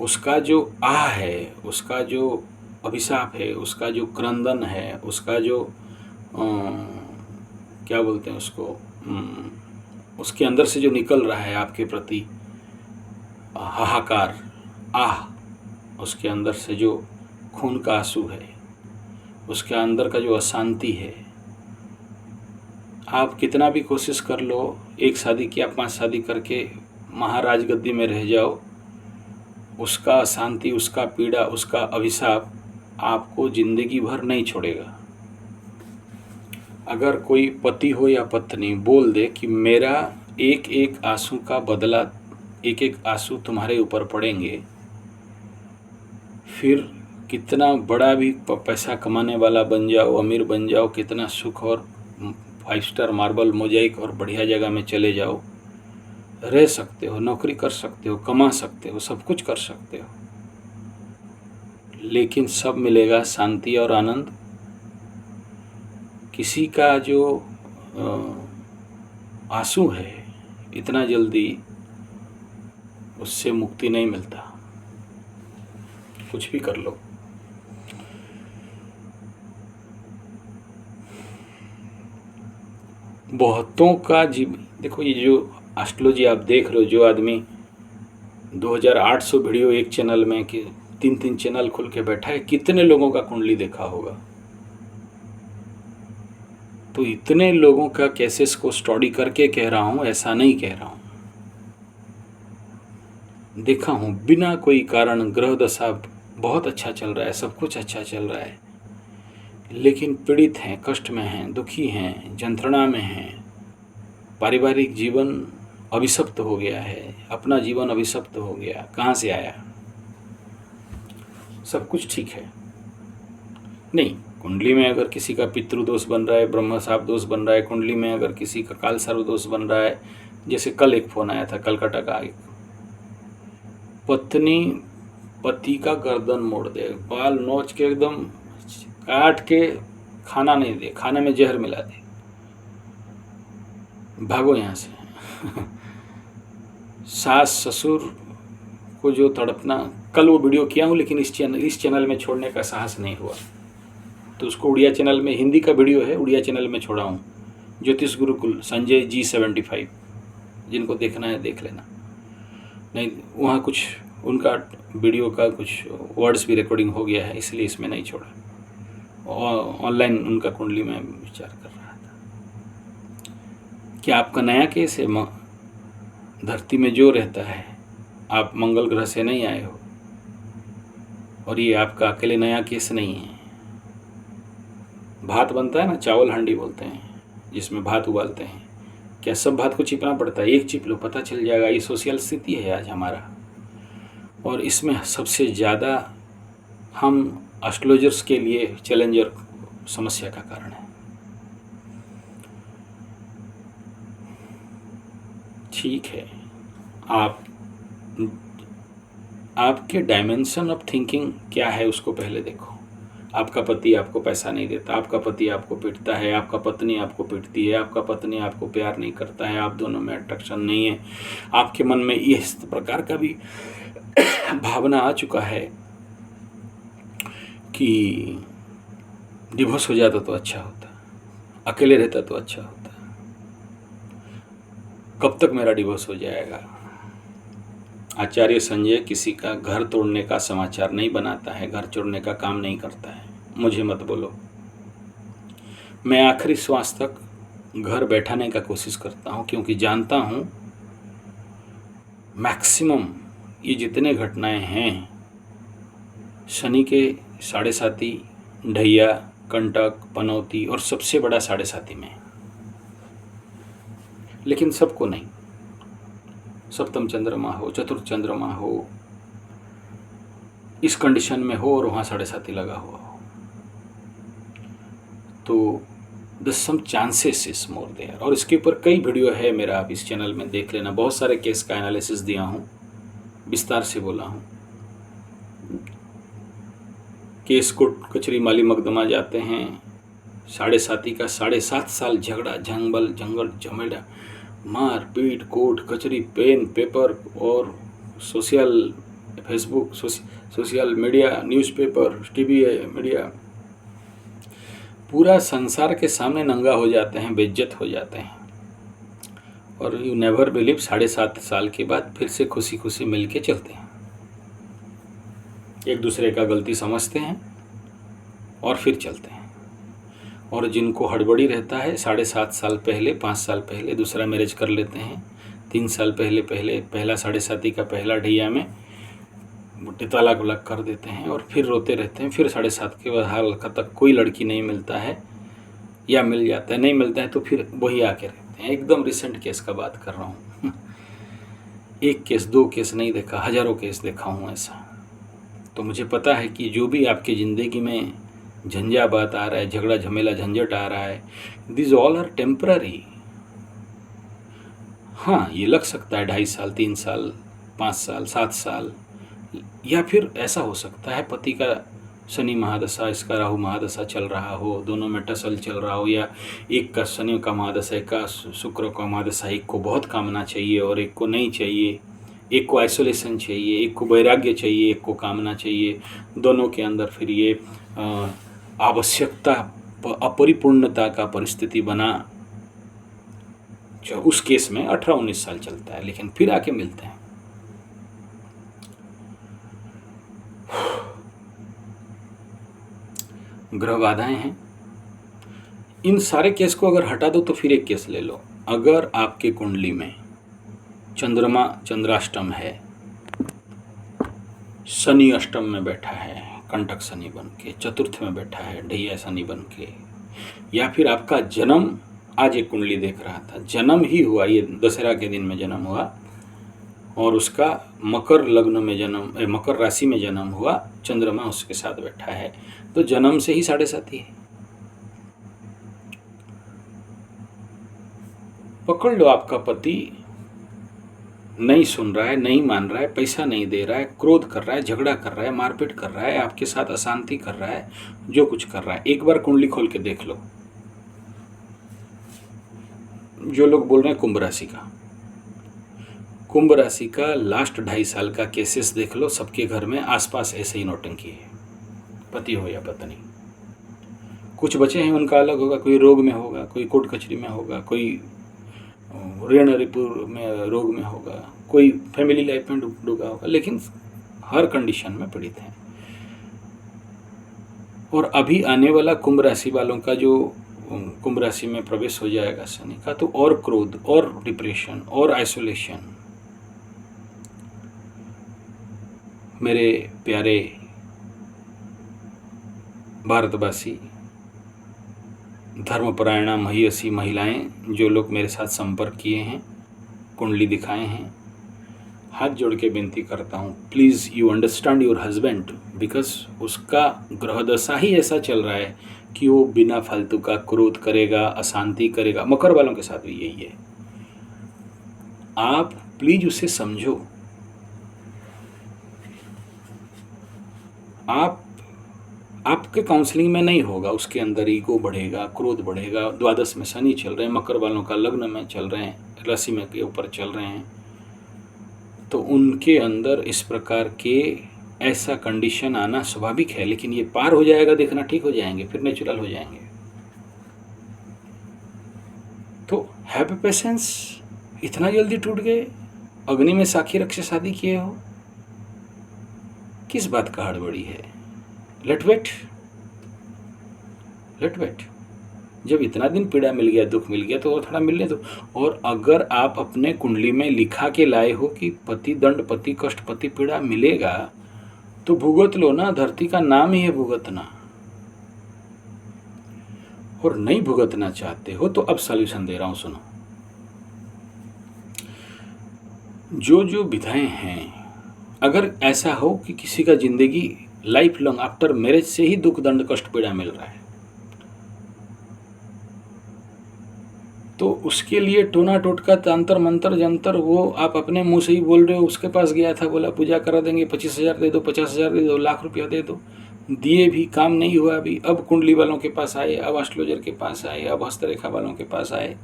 उसका जो आह है, उसका जो अभिशाप है, उसका जो क्रंदन है, उसका जो क्या बोलते हैं उसको, उसके अंदर से जो निकल रहा है आपके प्रति हाहाकार, आह, उसके अंदर से जो खून का आंसू है, उसके अंदर का जो अशांति है, आप कितना भी कोशिश कर लो, एक शादी किया 5 शादी करके महाराज गद्दी में रह जाओ, उसका अशांति, उसका पीड़ा, उसका अभिशाप आपको जिंदगी भर नहीं छोड़ेगा। अगर कोई पति हो या पत्नी बोल दे कि मेरा एक एक आंसू का बदला, एक एक आंसू तुम्हारे ऊपर पड़ेंगे, फिर कितना बड़ा भी पैसा कमाने वाला बन जाओ, अमीर बन जाओ, कितना सुख और 5 स्टार मार्बल मोजाइक और बढ़िया जगह में चले जाओ, रह सकते हो, नौकरी कर सकते हो, कमा सकते हो, सब कुछ कर सकते हो, लेकिन सब मिलेगा शांति और आनंद। किसी का जो आंसू है, इतना जल्दी उससे मुक्ति नहीं मिलता, कुछ भी कर लो। बहुतों का देखो, ये जो एस्ट्रोलॉजी आप देख रहे हो, जो आदमी 2800 वीडियो एक चैनल में कि 3-3 चैनल खुल के बैठा है, कितने लोगों का कुंडली देखा होगा। तो इतने लोगों का केसेस को स्टडी करके कह रहा हूँ, ऐसा नहीं कह रहा हूँ, देखा हूँ, बिना कोई कारण ग्रह दशा बहुत अच्छा चल रहा है, सब कुछ अच्छा चल रहा है, लेकिन पीड़ित हैं, कष्ट में हैं, दुखी हैं, यंत्रणा में हैं, पारिवारिक जीवन अभिशप्त हो गया है, अपना जीवन अभिशप्त हो गया। कहाँ से आया? सब कुछ ठीक है नहीं, कुंडली में अगर किसी का पितृदोष बन रहा है, ब्रह्म शाप दोष बन रहा है, कुंडली में अगर किसी का काल सर्व दोष बन रहा है, जैसे कल एक फ़ोन आया था कलकत्ता का, एक पत्नी पति का गर्दन मोड़ दे, बाल नोच के एकदम काट के खाना नहीं दे, खाने में जहर मिला दे, भागो यहाँ से। सास ससुर को जो तड़पना, कल वो वीडियो किया हूँ, लेकिन इस चैनल में छोड़ने का साहस नहीं हुआ, तो उसको उड़िया चैनल में, हिंदी का वीडियो है, उड़िया चैनल में छोड़ा हूँ, ज्योतिष गुरुकुल संजय G75, जिनको देखना है देख लेना। नहीं, वहाँ कुछ उनका वीडियो का कुछ वर्ड्स भी रिकॉर्डिंग हो गया है, इसलिए इसमें नहीं छोड़ा। ऑनलाइन उनका कुंडली में विचार कर रहा था कि आपका नया केस है, धरती में जो रहता है, आप मंगल ग्रह से नहीं आए हो, और ये आपका अकेले नया केस नहीं है। भात बनता है ना, चावल हांडी बोलते हैं, जिसमें भात उबालते हैं, क्या सब भात को चिपना पड़ता है? एक चिप लो, पता चल जाएगा। ये सोशल स्थिति है आज हमारा, और इसमें सबसे ज़्यादा हम एस्ट्रोलॉजर्स के लिए चैलेंजर समस्या का कारण है। ठीक है, आपके डायमेंशन ऑफ थिंकिंग क्या है उसको पहले देखो। आपका पति आपको पैसा नहीं देता, आपका पति आपको पीटता है, आपका पत्नी आपको पीटती है, आपका पत्नी आपको प्यार नहीं करता है, आप दोनों में अट्रैक्शन नहीं है, आपके मन में इस प्रकार का भी भावना आ चुका है कि डिवोर्स हो जाता तो अच्छा होता, अकेले रहता तो अच्छा होता, कब तक मेरा डिवोर्स हो जाएगा। आचार्य संजय किसी का घर तोड़ने का समाचार नहीं बनाता है, घर तोड़ने का काम नहीं करता है, मुझे मत बोलो। मैं आखिरी श्वास तक घर बैठाने का कोशिश करता हूँ, क्योंकि जानता हूँ मैक्सिमम ये जितने घटनाएं हैं, शनि के 7.5, ढैया, कंटक, पनौती और सबसे बड़ा 7.5 में, लेकिन सबको नहीं। सप्तम चंद्रमा हो, चतुर्थ चंद्रमा हो, इस कंडीशन में हो और वहाँ 7.5 लगा हुआ हो, तो the some chances is more there. और इसके ऊपर कई वीडियो है मेरा, आप इस चैनल में देख लेना। बहुत सारे केस का एनालिसिस दिया हूँ, विस्तार से बोला हूँ। केस कोर्ट कचहरी माली मकदमा जाते हैं, 7.5 का 7.5 साल झगड़ा जंगल झमेला, मार पीट, कोर्ट कचहरी, पेन पेपर और social Facebook, social media, newspaper, TV media, पूरा संसार के सामने नंगा हो जाते हैं, बेइज्जत हो जाते हैं। और यू नेवर बिलीव 7.5 साल के बाद फिर से खुशी खुशी मिल के चलते हैं, एक दूसरे का गलती समझते हैं और फिर चलते हैं। और जिनको हड़बड़ी रहता है 7.5 साल पहले, 5 साल पहले दूसरा मैरिज कर लेते हैं, 3 साल पहले पहला 7.5 का पहला ढैया में तलाक वलाक कर देते हैं और फिर रोते रहते हैं। फिर 7.5 के बाद हाल तक कोई लड़की नहीं मिलता है, या मिल जाता है, नहीं मिलता है तो फिर वही आके रहते हैं। एकदम रिसेंट केस का बात कर रहा हूँ। एक केस, 2 केस नहीं देखा, हज़ारों केस देखा हूँ ऐसा। तो मुझे पता है कि जो भी आपकी ज़िंदगी में झंझावात आ रहा है, झगड़ा झमेला झंझट आ रहा है, दिस ऑल आर टेम्पररी। हाँ, ये लग सकता है 2.5 साल, 3 साल, 5 साल, 7 साल, या फिर ऐसा हो सकता है पति का शनि महादशा, इसका राहु महादशा चल रहा हो, दोनों में टसल चल रहा हो, या एक का शनि का महादशा, एक का शुक्र का महादशा, एक को बहुत कामना चाहिए और एक को नहीं चाहिए, एक को आइसोलेशन चाहिए, एक को वैराग्य चाहिए, एक को कामना चाहिए। दोनों के अंदर फिर ये आवश्यकता, अपरिपूर्णता का परिस्थिति बना, जो उस केस में 18-19 साल चलता है, लेकिन फिर आके मिलते हैं। ग्रह बाधाएं हैं। इन सारे केस को अगर हटा दो तो फिर एक केस ले लो। अगर आपके कुंडली में चंद्रमा चंद्राष्टम है, शनि अष्टम में बैठा है, कंटक शनि बन के, चतुर्थ में बैठा है ढैया शनि बन के, या फिर आपका जन्म, आज एक कुंडली देख रहा था, जन्म ही हुआ, ये दशहरा के दिन में जन्म हुआ और उसका मकर लग्न में जन्म, मकर राशि में जन्म हुआ, चंद्रमा उसके साथ बैठा है, तो जन्म से ही 7.5 है। पकड़ लो, आपका पति नहीं सुन रहा है, नहीं मान रहा है, पैसा नहीं दे रहा है, क्रोध कर रहा है, झगड़ा कर रहा है, मारपीट कर रहा है, आपके साथ अशांति कर रहा है, जो कुछ कर रहा है, एक बार कुंडली खोल के देख लो। जो लोग बोल रहे हैं कुंभ राशि का, कुंभ राशि का लास्ट 2.5 साल का केसेस देख लो, सबके घर में आसपास ऐसे ही नौटंकी है, पति हो या पत्नी। कुछ बचे हैं उनका अलग होगा, कोई रोग में होगा, कोई कोर्ट कचहरी में होगा, कोई ऋण रिपुर में रोग में होगा, कोई फैमिली लाइफ में डूबा होगा, लेकिन हर कंडीशन में पीड़ित हैं। और अभी आने वाला कुंभ राशि वालों का जो कुंभ राशि में प्रवेश हो जाएगा शनि का, तो और क्रोध और डिप्रेशन और आइसोलेशन। मेरे प्यारे भारतवासी, धर्मपरायणा महिषी महिलाएं, जो लोग मेरे साथ संपर्क किए हैं, कुंडली दिखाए हैं, हाथ जोड़ के विनती करता हूँ, please you understand your husband, because उसका ग्रह दशा ही ऐसा चल रहा है कि वो बिना फालतू का क्रोध करेगा, अशांति करेगा। मकर वालों के साथ भी यही है। आप प्लीज उसे समझो। आपके काउंसलिंग में नहीं होगा, उसके अंदर ईगो बढ़ेगा, क्रोध बढ़ेगा। द्वादश में शनि चल रहे हैं, मकर वालों का लग्न में चल रहे हैं, राशि में के ऊपर चल रहे हैं, तो उनके अंदर इस प्रकार के ऐसा कंडीशन आना स्वाभाविक है। लेकिन ये पार हो जाएगा, देखना, ठीक हो जाएंगे, फिर नेचुरल हो जाएंगे। तो हैव पेशेंस। इतना जल्दी टूट गए? अग्नि में साखी रख से शादी किए हो, किस बात का हड़बड़ी है? Let wait. जब इतना दिन पीड़ा मिल गया, दुख मिल गया, तो और थोड़ा मिलने दो। और अगर आप अपने कुंडली में लिखा के लाए हो कि पति दंड, पति कष्ट, पति पीड़ा मिलेगा, तो भुगत लो ना। धरती का नाम ही है भुगतना। और नहीं भुगतना चाहते हो तो अब सॉल्यूशन दे रहा हूं, सुनो। जो विधाएं हैं, अगर ऐसा हो कि किसी का जिंदगी लाइफ लॉन्ग आफ्टर मैरिज से ही दुख दंड कष्ट पीड़ा मिल रहा है। तो उसके लिए टोना टोटका तंत्र मंत्र जंतर वो आप अपने मुंह से ही बोल रहे हो। उसके पास गया था, बोला पूजा करा देंगे, 25,000 दे दो, 50,000 दे दो, लाख रुपया दे दो, दिए भी, काम नहीं हुआ अभी। अब कुंडली वालों के पास आए, अब एस्ट्रोलॉजर के पास आए, अब हस्तरेखा वालों के पास आए।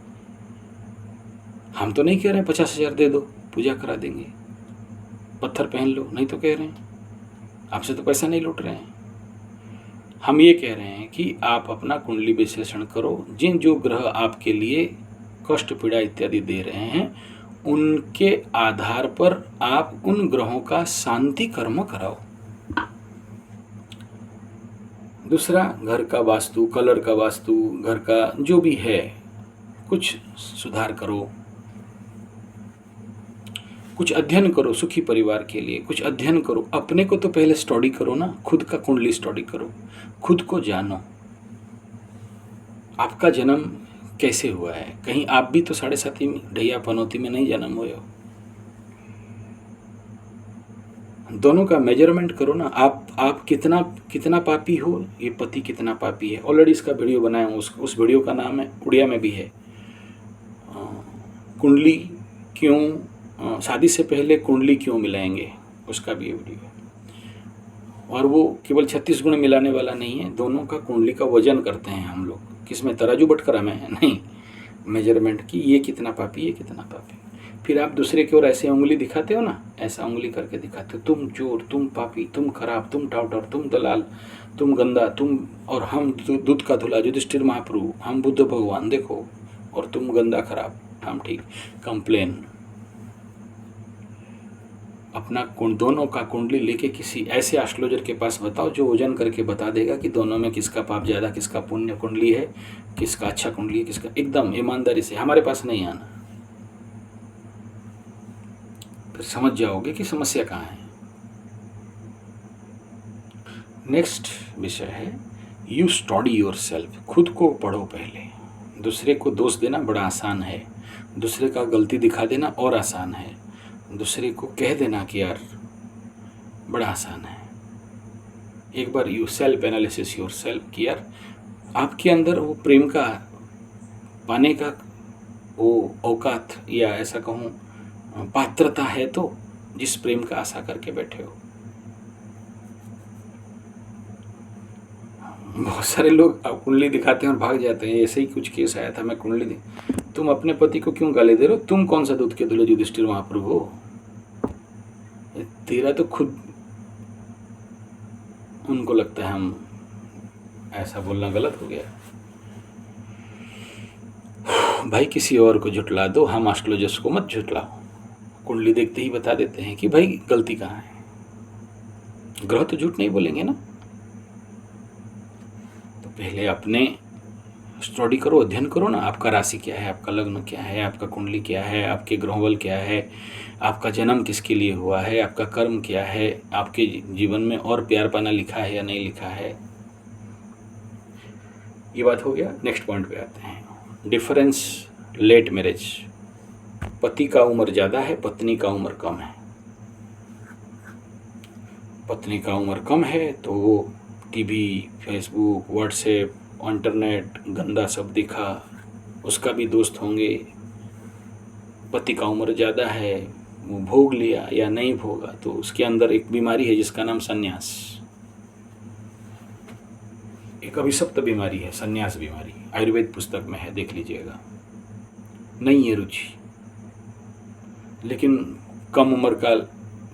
हम तो नहीं कह रहे 50,000 दे दो पूजा करा देंगे, पत्थर पहन लो, नहीं तो कह रहे हैं, आपसे तो पैसा नहीं लूट रहे हैं। हम ये कह रहे हैं कि आप अपना कुंडली विश्लेषण करो। जिन जो ग्रह आपके लिए कष्ट पीड़ा इत्यादि दे रहे हैं, उनके आधार पर आप उन ग्रहों का शांति कर्म कराओ। दूसरा, घर का वास्तु, कलर का वास्तु, घर का जो भी है कुछ सुधार करो, कुछ अध्ययन करो सुखी परिवार के लिए, कुछ अध्ययन करो। अपने को तो पहले स्टडी करो ना, खुद का कुंडली स्टडी करो, खुद को जानो। आपका जन्म कैसे हुआ है? कहीं आप भी तो 7.5 ढैया पनौती में नहीं जन्म हुए हो। दोनों का मेजरमेंट करो ना। आप कितना पापी हो, ये पति कितना पापी है। ऑलरेडी इसका वीडियो बनाया हूँ, उस वीडियो का नाम है, उड़िया में भी है, कुंडली क्यों, शादी से पहले कुंडली क्यों मिलाएंगे, उसका भी ये वीडियो है। और वो केवल 36 गुण मिलाने वाला नहीं है, दोनों का कुंडली का वजन करते हैं हम लोग। किसमें तराजू बटखरा में है, नहीं, मेजरमेंट की, ये कितना पापी, ये कितना पापी। फिर आप दूसरे की ओर ऐसे उंगली दिखाते हो ना, ऐसा उंगली करके दिखाते हो, तुम चोर, तुम पापी, तुम खराब, तुम टाउटर, तुम दलाल, तुम गंदा, तुम, और हम दूध का धुला युधिष्ठिर महाप्रभु, हम बुद्ध भगवान देखो, और तुम गंदा खराब, हम ठीक। कंप्लेन। अपना दोनों का कुंडली लेके किसी ऐसे एस्ट्रोलॉजर के पास बताओ जो वजन करके बता देगा कि दोनों में किसका पाप ज़्यादा, किसका पुण्य कुंडली है, किसका अच्छा कुंडली है, किसका। एकदम ईमानदारी से, हमारे पास नहीं आना। फिर समझ जाओगे कि समस्या कहाँ है। नेक्स्ट विषय है यू स्टडी योर सेल्फ। खुद को पढ़ो पहले। दूसरे को दोष देना बड़ा आसान है, दूसरे का गलती दिखा देना और आसान है, दूसरे को कह देना कि यार बड़ा आसान है। एक बार you self analysis yourself कि यार आपके अंदर वो प्रेम का पाने का वो औकात, या ऐसा कहूँ पात्रता है, तो जिस प्रेम का आशा करके बैठे हो। बहुत सारे लोग कुंडली दिखाते हैं और भाग जाते हैं। ऐसे ही कुछ केस आया था, मैं कुंडली तुम अपने पति को क्यों गाली दे रहे हो? तुम कौन सा दूध के धुले युधिष्ठिर महाप्रभु हो? तेरा तो खुद, उनको लगता है हम ऐसा बोलना गलत हो गया। भाई किसी और को झुटला दो, हम एस्ट्रोलॉजर्स को मत झुटलाओ। कुंडली देखते ही बता देते हैं कि भाई गलती कहाँ है। ग्रह तो झूठ नहीं बोलेंगे ना। तो पहले अपने स्टडी करो, अध्ययन करो ना। आपका राशि क्या है, आपका लग्न क्या है, आपका कुंडली क्या है, आपके ग्रहोबल क्या है, आपका जन्म किसके लिए हुआ है, आपका कर्म क्या है, आपके जीवन में और प्यार पाना लिखा है या नहीं लिखा है। ये बात हो गया। नेक्स्ट पॉइंट पे आते हैं, डिफरेंस लेट मैरिज। पति का उम्र ज़्यादा है, पत्नी का उम्र कम है। पत्नी का उम्र कम है तो वो टीवी, फेसबुक, व्हाट्सएप, इंटरनेट गंदा सब दिखा, उसका भी दोस्त होंगे। पति का उम्र ज़्यादा है, वो भोग लिया या नहीं भोगा, तो उसके अंदर एक बीमारी है जिसका नाम संन्यास। एक अभिशप्त बीमारी है, संन्यास बीमारी। आयुर्वेद पुस्तक में है, देख लीजिएगा। नहीं है रुचि। लेकिन कम उम्र का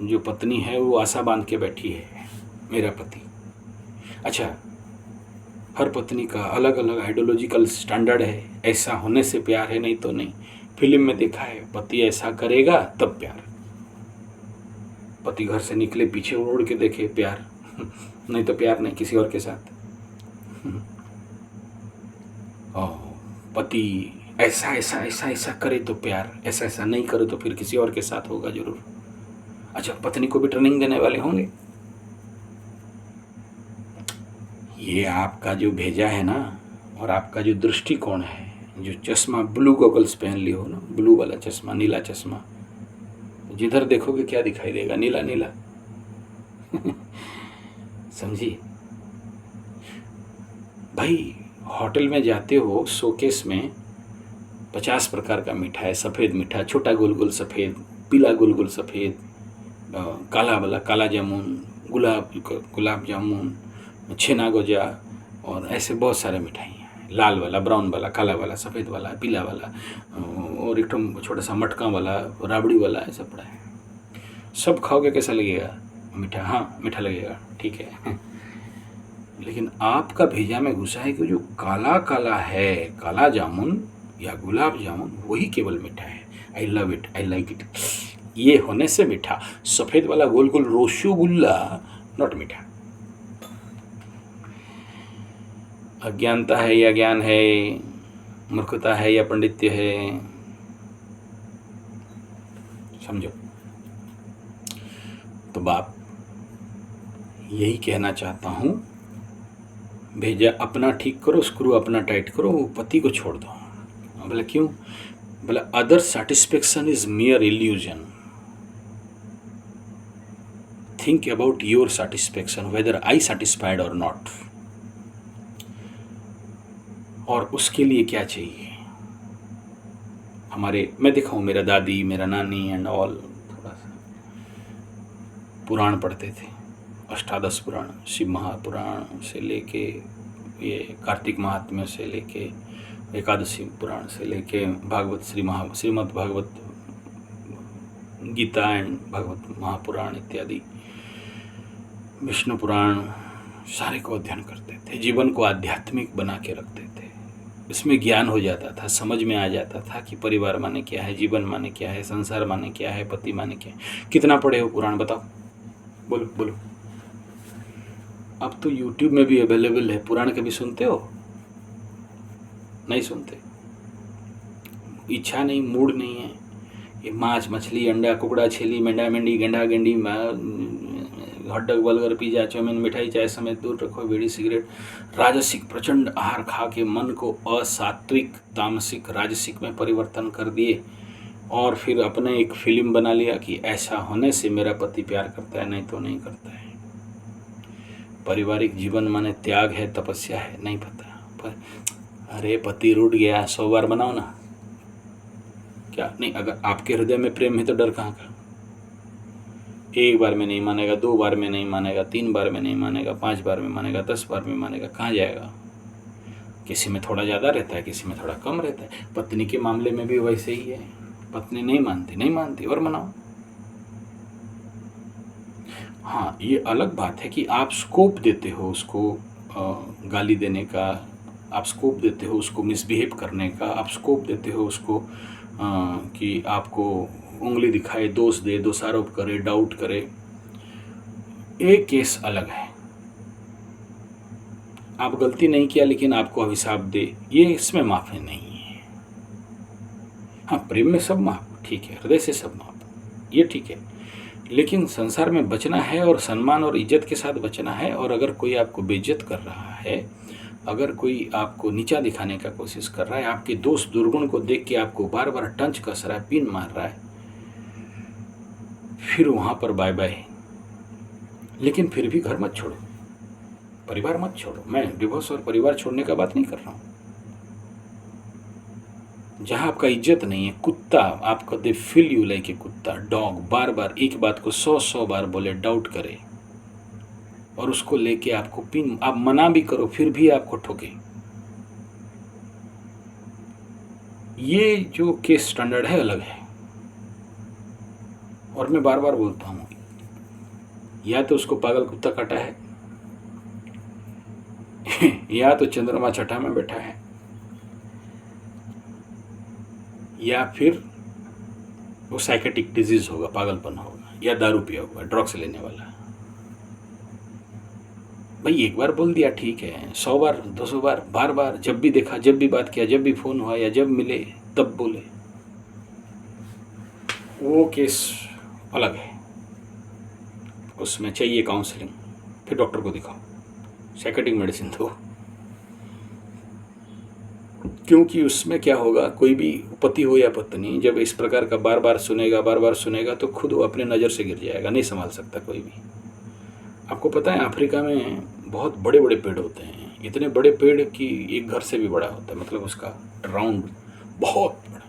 जो पत्नी है वो आशा बांध के बैठी है, मेरा पति। अच्छा, हर पत्नी का अलग अलग आइडियोलॉजिकल स्टैंडर्ड है, ऐसा होने से प्यार है, नहीं तो नहीं। फिल्म में देखा है, पति ऐसा करेगा तब प्यार। पति घर से निकले, पीछे उड़ के देखे, प्यार। नहीं तो प्यार नहीं, किसी और के साथ। पति ऐसा ऐसा ऐसा ऐसा करे तो प्यार, ऐसा ऐसा नहीं करे तो फिर किसी और के साथ होगा जरूर। अच्छा, पत्नी को भी ट्रेनिंग देने वाले होंगे। ये आपका जो भेजा है ना, और आपका जो दृष्टिकोण है, जो चश्मा ब्लू गॉगल्स पहन लियो हो ना, ब्लू वाला चश्मा, नीला चश्मा, जिधर देखोगे क्या दिखाई देगा? नीला नीला। समझिए भाई, होटल में जाते हो, शोकेस में 50 प्रकार का मीठा है, सफ़ेद मीठा, छोटा गोल गोल सफ़ेद, पीला गोल गोल सफ़ेद, काला वाला काला जामुन, गुलाब जामुन, छेना गोजा, और ऐसे बहुत सारे मिठाई हैं, लाल वाला, ब्राउन वाला, काला वाला, सफ़ेद वाला, पीला वाला, और एक छोटा सा मटका वाला, राबड़ी वाला, ऐसा पड़ा है। सब खाओगे कैसा लगेगा? मीठा, हाँ मीठा लगेगा, ठीक है। लेकिन आपका भेजा में घुसा है कि जो काला काला है, काला जामुन या गुलाब जामुन, वही केवल मीठा है। I love it, I like it, ये होने से मीठा। सफ़ेद वाला गोल गोल रसगुल्ला नॉट मीठा। अज्ञानता है या ज्ञान है, मूर्खता है या पंडित्य है, समझो। तो बाप यही कहना चाहता हूँ, भेजा अपना ठीक करो, स्क्रू अपना टाइट करो, वो पति को छोड़ दो। बोले क्यों? बोले other satisfaction is मियर illusion, think about your satisfaction, whether I satisfied और नॉट। और उसके लिए क्या चाहिए? मैं देखा हूँ, मेरा दादी, मेरा नानी एंड ऑल थोड़ा सा पुराण पढ़ते थे, अष्टादश पुराण, शिव महापुराण से लेके ये कार्तिक महात्म्य से लेके एकादशी पुराण से लेके भागवत श्रीमद् भागवत गीता एंड भागवत महापुराण इत्यादि, विष्णु पुराण, सारे को अध्ययन करते थे, जीवन को आध्यात्मिक बना के रखते थे। इसमें ज्ञान हो जाता था, समझ में आ जाता था कि परिवार माने क्या है, जीवन माने क्या है, संसार माने क्या है, पति माने क्या है। कितना पढ़े हो पुराण बताओ, बोलो बोलो। अब तो यूट्यूब में भी अवेलेबल है, पुराण कभी सुनते हो? नहीं सुनते, इच्छा नहीं, मूड नहीं है। ये मांस मछली अंडा कुकड़ा छेली मेंढा मेंढी गेंडा गेंडी हॉटडॉग बर्गर पिज्जा चाउमीन मिठाई चाय समेत दूर रखो, बीड़ी सिगरेट, राजसिक प्रचंड आहार खा के मन को असात्विक तामसिक राजसिक में परिवर्तन कर दिए, और फिर अपने एक फिल्म बना लिया कि ऐसा होने से मेरा पति प्यार करता है, नहीं तो नहीं करता है। पारिवारिक जीवन माने त्याग है, तपस्या है, नहीं पता। पर अरे पति रूठ गया, 100 बार बनाओ ना, क्या नहीं? अगर आपके हृदय में प्रेम है तो डर कहाँ का? 1 बार में नहीं मानेगा, 2 बार में नहीं मानेगा, 3 बार में नहीं मानेगा, 5 बार में मानेगा, 10 बार में मानेगा, कहाँ जाएगा? किसी में थोड़ा ज़्यादा रहता है, किसी में थोड़ा कम रहता है। पत्नी के मामले में भी वैसे ही है, पत्नी नहीं मानती और मनाओ। हाँ, ये अलग बात है कि आप स्कोप देते हो उसको गाली देने का, आप स्कोप देते हो उसको मिसबिहेव करने का, आप स्कोप देते हो उसको कि आपको उंगली दिखाए, दोष दे, दोषारोप करे, डाउट करे। एक केस अलग है, आप गलती नहीं किया लेकिन आपको अभिशाप दे, ये इसमें माफ़ी नहीं है। हाँ, प्रेम में सब माफ, ठीक है, हृदय से सब माफ, ये ठीक है। लेकिन संसार में बचना है और सम्मान और इज्जत के साथ बचना है। और अगर कोई आपको बेइज्जत कर रहा है, अगर कोई आपको नीचा दिखाने का कोशिश कर रहा है, आपके दोष दुर्गुण को देख के आपको बार बार टंच कस रहा है, पिन मार रहा है, फिर वहाँ पर बाय बाय। लेकिन फिर भी घर मत छोड़ो, परिवार मत छोड़ो। मैं डिवोर्स और परिवार छोड़ने का बात नहीं कर रहा हूँ। जहाँ आपका इज्जत नहीं है, कुत्ता आपको they feel you like a कुत्ता, डॉग, बार बार एक बात को 100 बार बोले, डाउट करे, और उसको लेके आपको पिन, आप मना भी करो फिर भी आपको ठोके, ये जो केस स्टैंडर्ड है अलग है। और मैं बार बार बोलता हूँ, या तो उसको पागल कुत्ता काटा है या तो चंद्रमा छठा में बैठा है, या फिर वो साइकेटिक डिजीज होगा, पागलपन होगा, या दारू पिया होगा, ड्रग्स लेने वाला। भाई एक बार बोल दिया ठीक है, 100 बार 200 बार, बार बार, जब भी देखा, जब भी बात किया, जब भी फोन हुआ या जब मिले तब बोले, वो केस अलग है। उसमें चाहिए काउंसलिंग, फिर डॉक्टर को दिखाओ, साइकेटिक मेडिसिन दो। क्योंकि उसमें क्या होगा, कोई भी पति हो या पत्नी जब इस प्रकार का बार बार सुनेगा तो खुद वो अपने नज़र से गिर जाएगा, नहीं संभाल सकता कोई भी। आपको पता है अफ्रीका में बहुत बड़े बड़े पेड़ होते हैं, इतने बड़े पेड़ कि एक घर से भी बड़ा होता है, मतलब उसका राउंड बहुत बड़ा,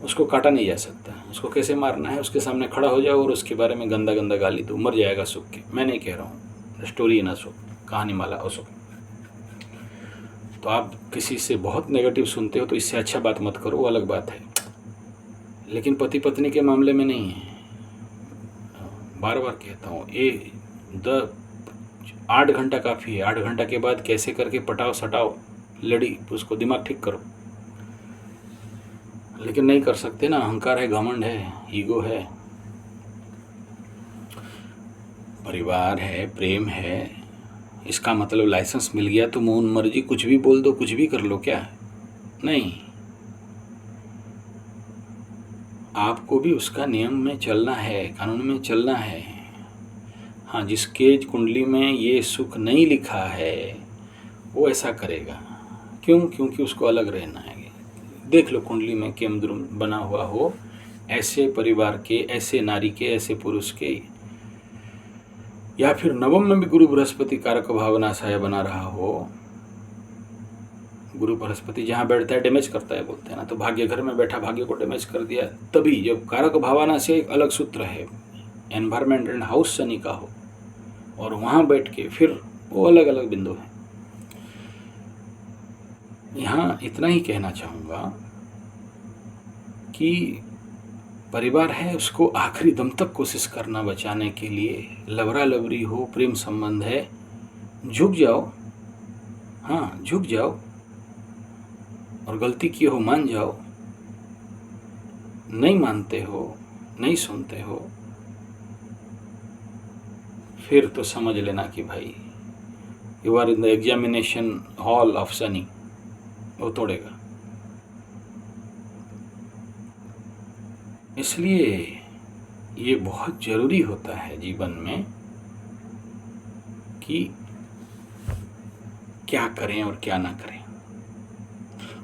उसको काटा नहीं जा सकता। उसको कैसे मारना है, उसके सामने खड़ा हो जाओ और उसके बारे में गंदा गंदा गाली दो, मर जाएगा सूख के। मैं नहीं कह रहा हूँ, स्टोरी है ना सो कहानी माला हो सो। तो आप किसी से बहुत नेगेटिव सुनते हो तो इससे अच्छा बात मत करो, वो अलग बात है, लेकिन पति पत्नी के मामले में नहीं है। बार बार कहता हूँ, 8 घंटा काफ़ी है। 8 घंटा के बाद कैसे करके पटाओ सटाओ लड़ी, उसको दिमाग ठीक करो, लेकिन नहीं कर सकते ना, अहंकार है, घमंड है, ईगो है। परिवार है, प्रेम है, इसका मतलब लाइसेंस मिल गया तो मन मर्जी कुछ भी बोल दो, कुछ भी कर लो क्या? नहीं, आपको भी उसका नियम में चलना है, कानून में चलना है। हाँ, जिसके कुंडली में ये सुख नहीं लिखा है वो ऐसा करेगा। क्यों? क्योंकि उसको अलग रहना है। देख लो कुंडली में केमद्रुम बना हुआ हो, ऐसे परिवार के, ऐसे नारी के, ऐसे पुरुष के, या फिर नवम में भी गुरु बृहस्पति कारक भावनाशाय बना रहा हो। गुरु बृहस्पति जहाँ बैठता है डैमेज करता है बोलते हैं ना, तो भाग्य घर में बैठा भाग्य को डैमेज कर दिया। तभी जब कारक भावना से एक अलग सूत्र है, एनवायरमेंट एंड हाउस शनि का हो, और वहाँ बैठ के फिर वो अलग अलग बिंदु है। यहाँ इतना ही कहना चाहूँगा कि परिवार है, उसको आखिरी दम तक कोशिश करना बचाने के लिए। लवरा लवरी हो, प्रेम संबंध है, झुक जाओ। हाँ, झुक जाओ और गलती की हो मान जाओ। नहीं मानते हो, नहीं सुनते हो, फिर तो समझ लेना कि भाई you are in the examination hall of Shani, वो तोड़ेगा। इसलिए ये बहुत ज़रूरी होता है जीवन में कि क्या करें और क्या ना करें।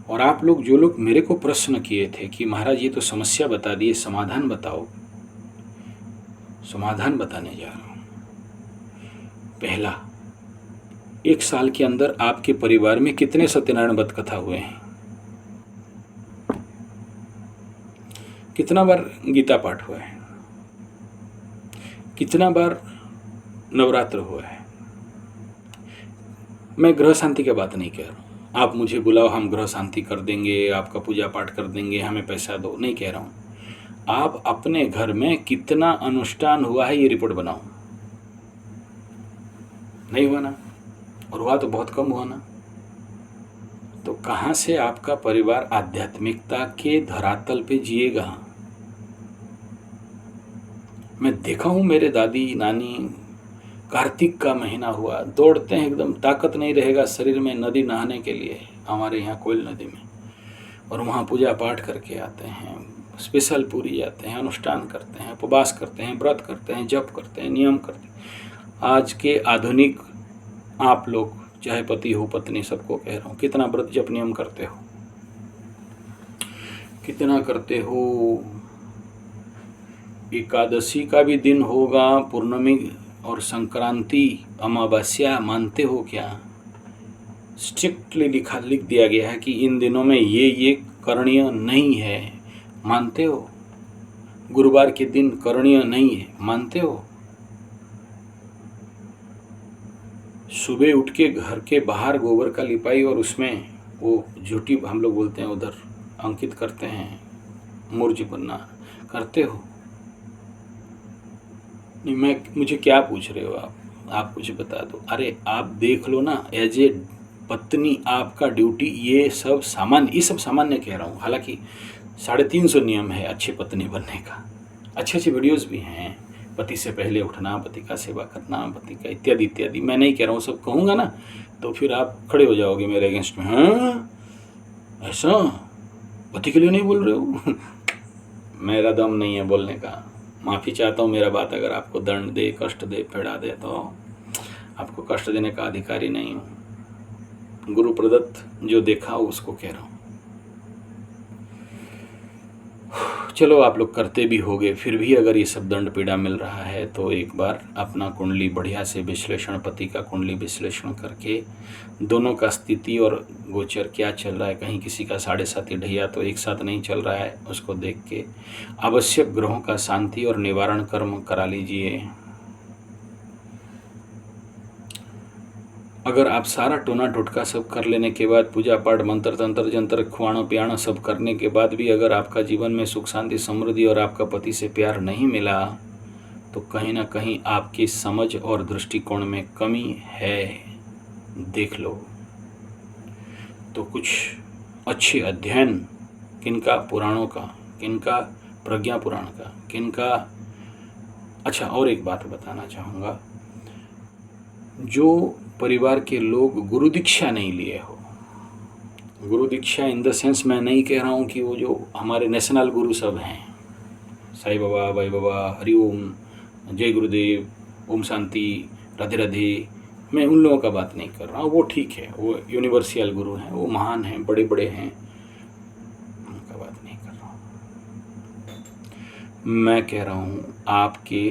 और आप लोग, जो लोग मेरे को प्रश्न किए थे कि महाराज ये तो समस्या बता दिए, समाधान बताओ, समाधान बताने जा रहा हूँ। पहला, 1 साल के अंदर आपके परिवार में कितने सत्यनारायण व्रत कथा हुए हैं? कितना बार गीता पाठ हुआ है? कितना बार नवरात्र हुआ है? मैं ग्रह शांति की बात नहीं कह रहा हूँ, आप मुझे बुलाओ, हम ग्रह शांति कर देंगे, आपका पूजा पाठ कर देंगे, हमें पैसा दो, नहीं कह रहा हूँ। आप अपने घर में कितना अनुष्ठान हुआ है ये रिपोर्ट बनाओ। नहीं हुआ ना, और हुआ तो बहुत कम हुआ ना, तो कहाँ से आपका परिवार आध्यात्मिकता के धरातल पे जिएगा? मैं देखा हूँ, मेरे दादी नानी, कार्तिक का महीना हुआ, दौड़ते हैं, एकदम ताकत नहीं रहेगा शरीर में नदी नहाने के लिए, हमारे यहाँ कोयल नदी में, और वहाँ पूजा पाठ करके आते हैं, स्पेशल पूरी जाते हैं, अनुष्ठान करते हैं, उपवास करते हैं, व्रत करते हैं, जप करते हैं, नियम करते हैं। आज के आधुनिक आप लोग, चाहे पति हो पत्नी, सबको कह रहा हूँ, कितना व्रत जप नियम करते हो? कितना करते हो? एकादशी का भी दिन होगा, पूर्णमी और संक्रांति, अमावस्या मानते हो क्या? स्ट्रिक्टली लिख दिया गया है कि इन दिनों में ये करणीय नहीं है, मानते हो? गुरुवार के दिन करणीय नहीं है, मानते हो? सुबह उठ के घर के बाहर गोबर का लिपाई और उसमें वो झूठी, हम लोग बोलते हैं उधर, अंकित करते हैं, मूर्ज बनना, करते हो? नहीं, मुझे क्या पूछ रहे हो आप कुछ बता दो। अरे आप देख लो ना, एज ए पत्नी आपका ड्यूटी, ये सब सामान्य कह रहा हूँ। हालांकि 350 नियम है अच्छी पत्नी बनने का, अच्छे वीडियोस भी हैं, पति से पहले उठना, पति का सेवा करना, पति का इत्यादि इत्यादि। मैं नहीं कह रहा हूँ, सब कहूँगा ना तो फिर आप खड़े हो जाओगे मेरे अगेंस्ट में। हाँ, ऐसा पति के लिए नहीं बोल रहे हो? मेरा दम नहीं है बोलने का, माफ़ी चाहता हूँ। मेरा बात अगर आपको दंड दे, कष्ट दे, पीड़ा दे, तो आपको कष्ट देने का अधिकारी नहीं हूँ। गुरु प्रदत्त जो देखा उसको कह रहा हूँ। चलो आप लोग करते भी होगे, फिर भी अगर ये सब दंड पीड़ा मिल रहा है तो एक बार अपना कुंडली बढ़िया से विश्लेषण, पति का कुंडली विश्लेषण करके दोनों का स्थिति और गोचर क्या चल रहा है, कहीं किसी का 7.5 ढैया तो एक साथ नहीं चल रहा है, उसको देख के आवश्यक ग्रहों का शांति और निवारण कर्म करा लीजिए। अगर आप सारा टोना टोटका सब कर लेने के बाद, पूजा पाठ, मंत्र तंत्र जंत्र, खुआना पियाना सब करने के बाद भी अगर आपका जीवन में सुख शांति समृद्धि और आपका पति से प्यार नहीं मिला, तो कहीं ना कहीं आपकी समझ और दृष्टिकोण में कमी है, देख लो। तो कुछ अच्छे अध्ययन, किनका पुराणों का, किनका प्रज्ञा पुराण का, किनका। अच्छा, और एक बात बताना चाहूँगा, जो परिवार के लोग गुरु दीक्षा नहीं लिए हो, गुरु दीक्षा इन द सेंस मैं नहीं कह रहा हूँ कि वो जो हमारे नेशनल गुरु सब हैं, साईं बाबा, भाई बाबा, हरिओम, जय गुरुदेव, ओम शांति, राधे राधे, मैं उन लोगों का बात नहीं कर रहा हूँ। वो ठीक है, वो यूनिवर्सल गुरु हैं, वो महान हैं, बड़े बड़े हैं, उनका बात नहीं कर रहा हूँ। मैं कह रहा हूँ आपके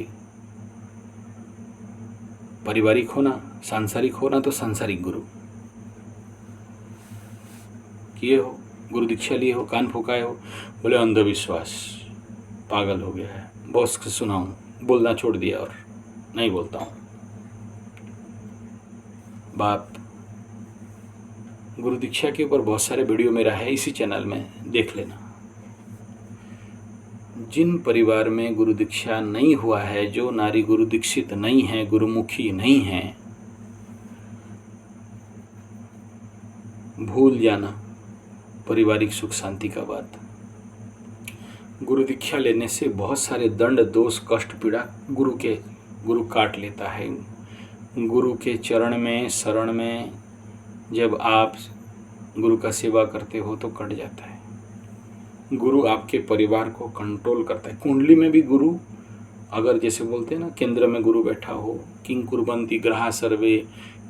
पारिवारिक हो ना, सांसारिक हो ना, तो सांसारिक गुरु किए हो, गुरु दीक्षा लिए हो, कान फुकाए हो, बोले अंधविश्वास, पागल हो गया है, बॉस से सुना हूँ, बोलना छोड़ दिया और नहीं बोलता हूँ। बाप, गुरु दीक्षा के ऊपर बहुत सारे वीडियो मेरा है, इसी चैनल में देख लेना। जिन परिवार में गुरु दीक्षा नहीं हुआ है, जो नारी गुरु दीक्षित नहीं है, गुरुमुखी नहीं है, भूल जाना पारिवारिक सुख शांति का बात। गुरु दीक्षा लेने से बहुत सारे दंड, दोष, कष्ट, पीड़ा गुरु काट लेता है। गुरु के चरण में, शरण में जब आप गुरु का सेवा करते हो तो कट जाता है। गुरु आपके परिवार को कंट्रोल करता है। कुंडली में भी गुरु, अगर जैसे बोलते हैं ना, केंद्र में गुरु बैठा हो, किंग कुर्वन्ति ग्रहा सर्वे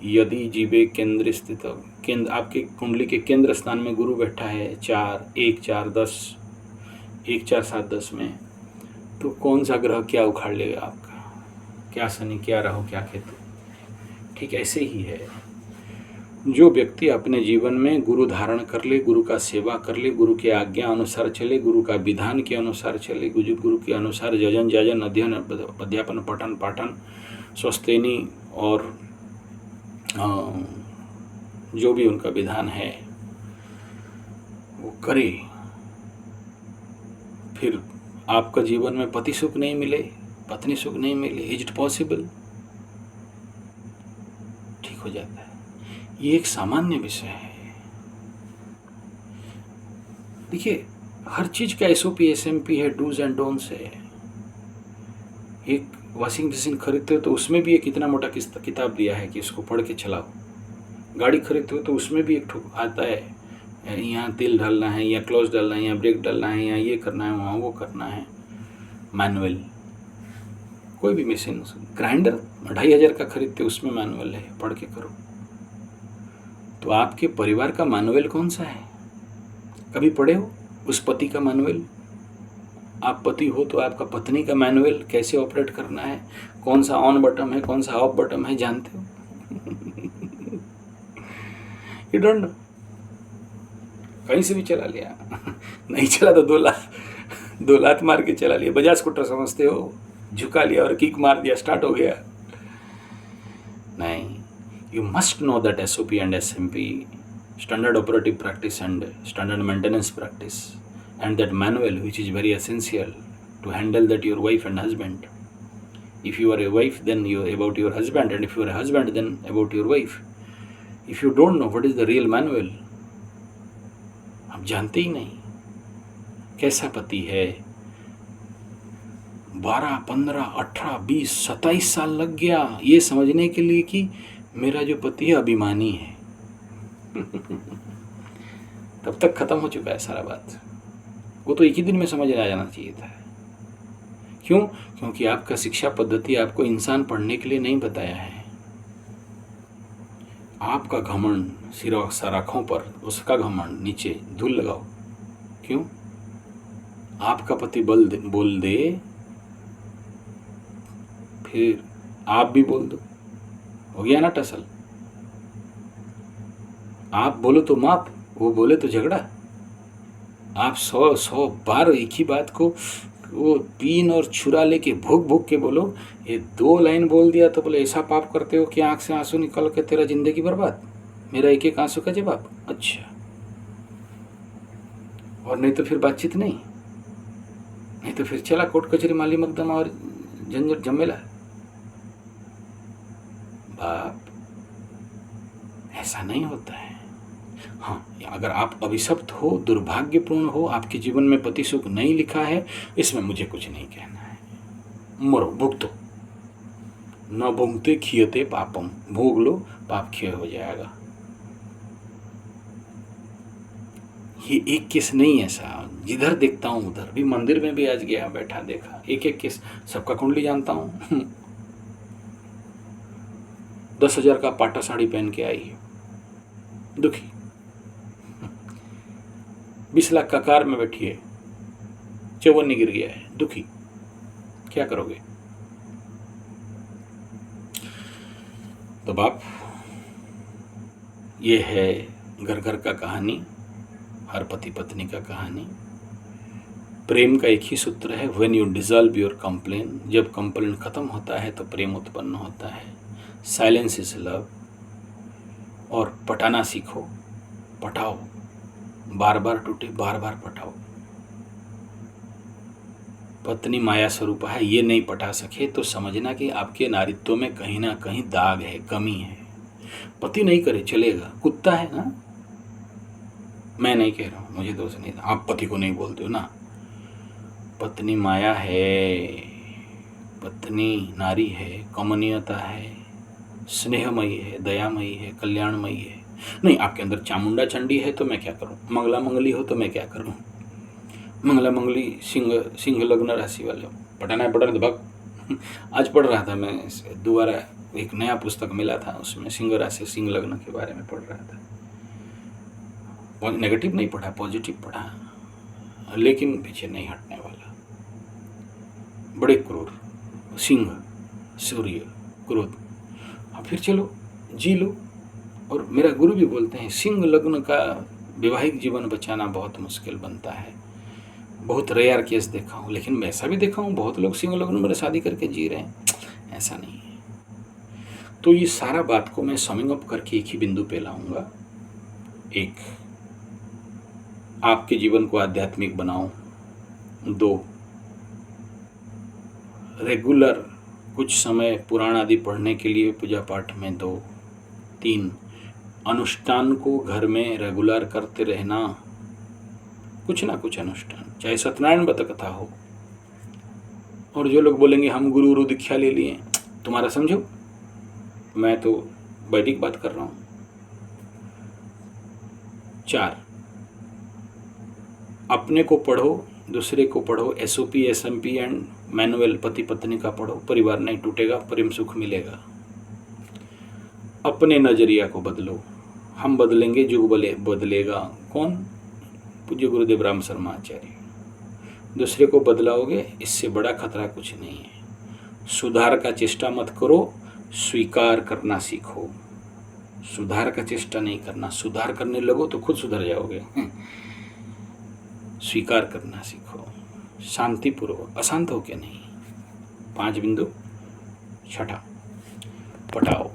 यदि जीवे केंद्र स्थित, केंद्र आपके कुंडली के केंद्र स्थान में गुरु बैठा है 4, 1, 4, 10, 1, 4, 7, 10 में, तो कौन सा ग्रह क्या उखाड़ लेगा आपका, क्या शनि, क्या राहु, क्या केतु। ठीक ऐसे ही है, जो व्यक्ति अपने जीवन में गुरु धारण कर ले, गुरु का सेवा कर ले, गुरु के आज्ञा अनुसार चले, गुरु का विधान के अनुसार चले, गुरु के अनुसार जजन जाजन अध्ययन अध्यापन पठन पाठन स्वस्थेनी और जो भी उनका विधान है वो करे, फिर आपका जीवन में पति सुख नहीं मिले, पत्नी सुख नहीं मिले, इज इट पॉसिबल? ठीक हो जाता है। ये एक सामान्य विषय है। देखिए, हर चीज का SOP SMP है, डूज एंड डोंट्स है। एक वॉशिंग मशीन खरीदते हो तो उसमें भी एक इतना मोटा किताब दिया है कि इसको पढ़ के चलाओ। गाड़ी खरीदते हो तो उसमें भी एक ठोक आता है, यहाँ तेल डालना है, यहाँ क्लच डालना है, यहाँ ब्रेक डालना है, यहाँ ये करना है, वहाँ वो करना है, मैनुअल। कोई भी मशीन, ग्राइंडर 2500 का खरीदते उसमें मैनुअल है, पढ़ के करो। तो आपके परिवार का मैनुअल कौन सा है? कभी पढ़े हो उस पति का मैनुअल? आप पति हो तो आपका पत्नी का मैनुअल, कैसे ऑपरेट करना है, कौन सा ऑन बटन है, कौन सा ऑफ बटन है, जानते हो? You don't know. कहीं से भी चला लिया नहीं चला तो 2 लात मार के चला लिया। बजाज स्कूटर समझते हो, झुका लिया और किक मार दिया, स्टार्ट हो गया। नहीं, you must know that SOP and SMP, standard operative practice and standard maintenance practice, and that manual which is very essential to handle that your wife and husband. If you are a wife, then you about your husband, and if you are a husband, then about your wife. If you don't know what is the real manual, आप जानते ही नहीं कैसा पति है। 12, 15, 18, 20, 27 साल लग गया ये समझने के लिए कि मेरा जो पति है अभिमानी है। तब तक खत्म हो चुका है सारा बात। वो तो एक ही दिन में समझ आ जाना चाहिए था। क्यों? क्योंकि आपका शिक्षा पद्धति आपको इंसान पढ़ने के लिए नहीं बताया है। आपका घमंड सिरों सराखों पर, उसका घमंड नीचे धूल लगाओ। क्यों? आपका पति बोल दे, फिर आप भी बोल दो, हो गया ना टसल। आप बोलो तो माप, वो बोले तो झगड़ा। आप 100 बार एक ही बात को वो पीन और छुरा लेके भूख भूख के बोलो। ये 2 लाइन बोल दिया तो बोले ऐसा पाप करते हो कि आंख से आंसू निकल के तेरा जिंदगी बर्बाद, मेरा एक एक आंसू का जवाब। अच्छा, और नहीं तो फिर बातचीत नहीं तो फिर चला कोर्ट कचहरी माली मुकदमा और झंझट झमेला। बाप, ऐसा नहीं होता है। हाँ, अगर आप अभिशप्त हो, दुर्भाग्यपूर्ण हो, आपके जीवन में पति सुख नहीं लिखा है, इसमें मुझे कुछ नहीं कहना है। मरो, भुगतो। न भुगते खियते पापम, भोग लो, पाप क्षय हो जाएगा। ये एक केस नहीं है साहब, जिधर देखता हूँ उधर भी। मंदिर में भी आज गया, बैठा देखा, एक एक केस। सबका कुंडली जानता हूँ। 10,000 का पाटा साड़ी पहन के आई है, दुखी। 20 लाख का कार में बैठी है, चौवन्नी गिर गया है, दुखी। क्या करोगे? तो बाप, ये है घर घर का कहानी, हर पति पत्नी का कहानी। प्रेम का एक ही सूत्र है, when you dissolve your complain, जब कंप्लेन खत्म होता है तो प्रेम उत्पन्न होता है। Silence is love. और पटाना सीखो, पटाओ, बार बार टूटे बार बार पटाओ। पत्नी माया स्वरूप है, ये नहीं पटा सके तो समझना कि आपके नारित्व में कहीं ना कहीं दाग है, कमी है। पति नहीं करे चलेगा, कुत्ता है ना। मैं नहीं कह रहा हूं, मुझे दोष नहीं, आप पति को नहीं बोलते हो ना। पत्नी माया है, पत्नी नारी है, कमनीयता है, स्नेहमयी है, दयामयी है, कल्याणमयी है। नहीं, आपके अंदर चामुंडा चंडी है तो मैं क्या करूं, मंगला मंगली हो तो मैं क्या करूं। मंगला मंगली सिंह लग्न राशि वाले पढ़ना है, पढ़ने तो भाग। आज पढ़ रहा था मैं, दोबारा एक नया पुस्तक मिला था, उसमें सिंह राशि सिंह लग्न के बारे में पढ़ रहा था। नेगेटिव नहीं पढ़ा, पॉजिटिव पढ़ा, लेकिन पीछे नहीं हटने वाला। बड़े क्रूर, सिंह, सूर्य, क्रोध। हाँ, फिर चलो जी लो। और मेरा गुरु भी बोलते हैं सिंह लग्न का वैवाहिक जीवन बचाना बहुत मुश्किल बनता है। बहुत रेयर केस देखा हूँ, लेकिन मैं ऐसा भी देखा हूँ बहुत लोग सिंह लग्न में शादी करके जी रहे हैं, ऐसा नहीं है। तो ये सारा बात को मैं समिंग अप करके एक ही बिंदु पे लाऊंगा। एक, आपके जीवन को आध्यात्मिक बनाओ। 2, रेगुलर कुछ समय पुराण आदि पढ़ने के लिए पूजा पाठ में दो। 3, अनुष्ठान को घर में रेगुलर करते रहना, कुछ ना कुछ अनुष्ठान, चाहे सत्यनारायण व्रत कथा हो। और जो लोग बोलेंगे हम गुरु दीक्षा ले लिए, तुम्हारा समझो, मैं तो वैदिक बात कर रहा हूं। 4, अपने को पढ़ो, दूसरे को पढ़ो। SOP SMP एंड मैनुअल पति पत्नी का पढ़ो, परिवार नहीं टूटेगा, प्रेम सुख मिलेगा। अपने नजरिया को बदलो, हम बदलेंगे युग बदलेगा। कौन? पूज्य गुरुदेव राम शर्मा आचार्य। दूसरे को बदलाओगे, इससे बड़ा खतरा कुछ नहीं है। सुधार का चेष्टा मत करो, स्वीकार करना सीखो। सुधार का चेष्टा नहीं करना, सुधार करने लगो तो खुद सुधर जाओगे। स्वीकार करना सीखो, शांतिपूर्वक, अशांत हो के नहीं। 5 बिंदु। 6, पटाओ,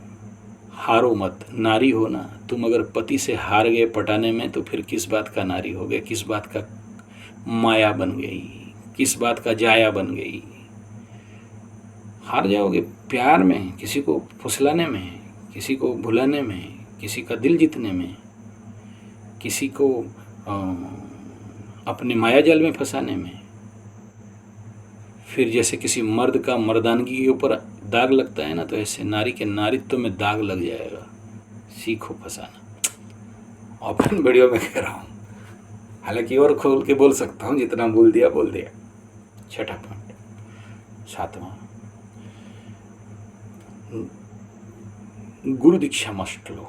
हारो मत। नारी हो ना तुम, अगर पति से हार गए पटाने में तो फिर किस बात का नारी हो गए, किस बात का माया बन गई, किस बात का जाया बन गई। हार जाओगे प्यार में, किसी को फुसलाने में, किसी को भुलाने में, किसी का दिल जीतने में, किसी को अपने माया जाल में फंसाने में। फिर जैसे किसी मर्द का मर्दानगी के ऊपर दाग लगता है ना, तो ऐसे नारी के नारित्व में दाग लग जाएगा। सीखो फंसाना। ओपन वीडियो में कह रहा हूँ, हालांकि और खोल के बोल सकता हूँ, जितना बोल दिया बोल दिया। 6वां पॉइंट। 7वां, गुरु दीक्षा मस्ट लो,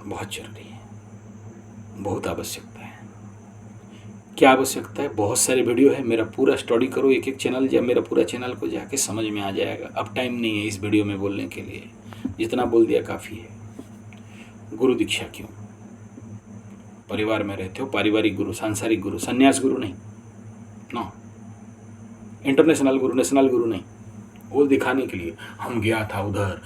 बहुत जरूरी है, बहुत आवश्यकता है। क्या आवश्यकता है? बहुत सारे वीडियो है, मेरा पूरा स्टडी करो, एक एक चैनल या मेरा पूरा चैनल को जाके समझ में आ जाएगा। अब टाइम नहीं है इस वीडियो में बोलने के लिए, जितना बोल दिया काफ़ी है। गुरु दीक्षा क्यों? परिवार में रहते हो, पारिवारिक गुरु, सांसारिक गुरु, संन्यास गुरु नहीं, नो, इंटरनेशनल गुरु, नेशनल गुरु नहीं। वो दिखाने के लिए हम गया था उधर,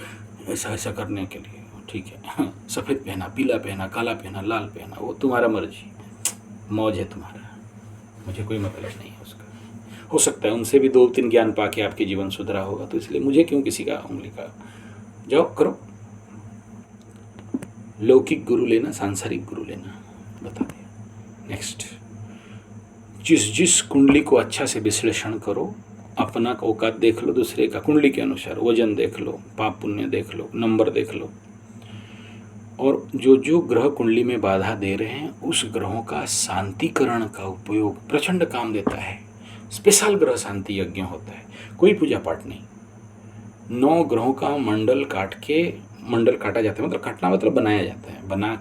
ऐसा ऐसा करने के लिए, ठीक है। सफ़ेद पहना, पीला पहना, काला पहना, लाल पहना, वो तुम्हारा मर्जी, मौज है तुम्हारा, मुझे कोई मतलब नहीं है उसका। हो सकता है उनसे भी 2-3 ज्ञान पाके आपके जीवन सुधरा होगा, तो इसलिए मुझे क्यों किसी का उंगली का। जाओ करो, लौकिक गुरु लेना, सांसारिक गुरु लेना, बता दिया। नेक्स्ट, जिस कुंडली को अच्छा से विश्लेषण करो, अपना औकात देख लो, दूसरे का कुंडली के अनुसार वजन देख लो, पाप पुण्य देख लो, नंबर देख लो, और जो ग्रह कुंडली में बाधा दे रहे हैं उस ग्रहों का शांतिकरण का उपयोग प्रचंड काम देता है। स्पेशल ग्रह शांति यज्ञ होता है, कोई पूजा पाठ नहीं। 9 ग्रहों का मंडल काटा जाता है, मतलब काटना मतलब बनाया जाता है, बना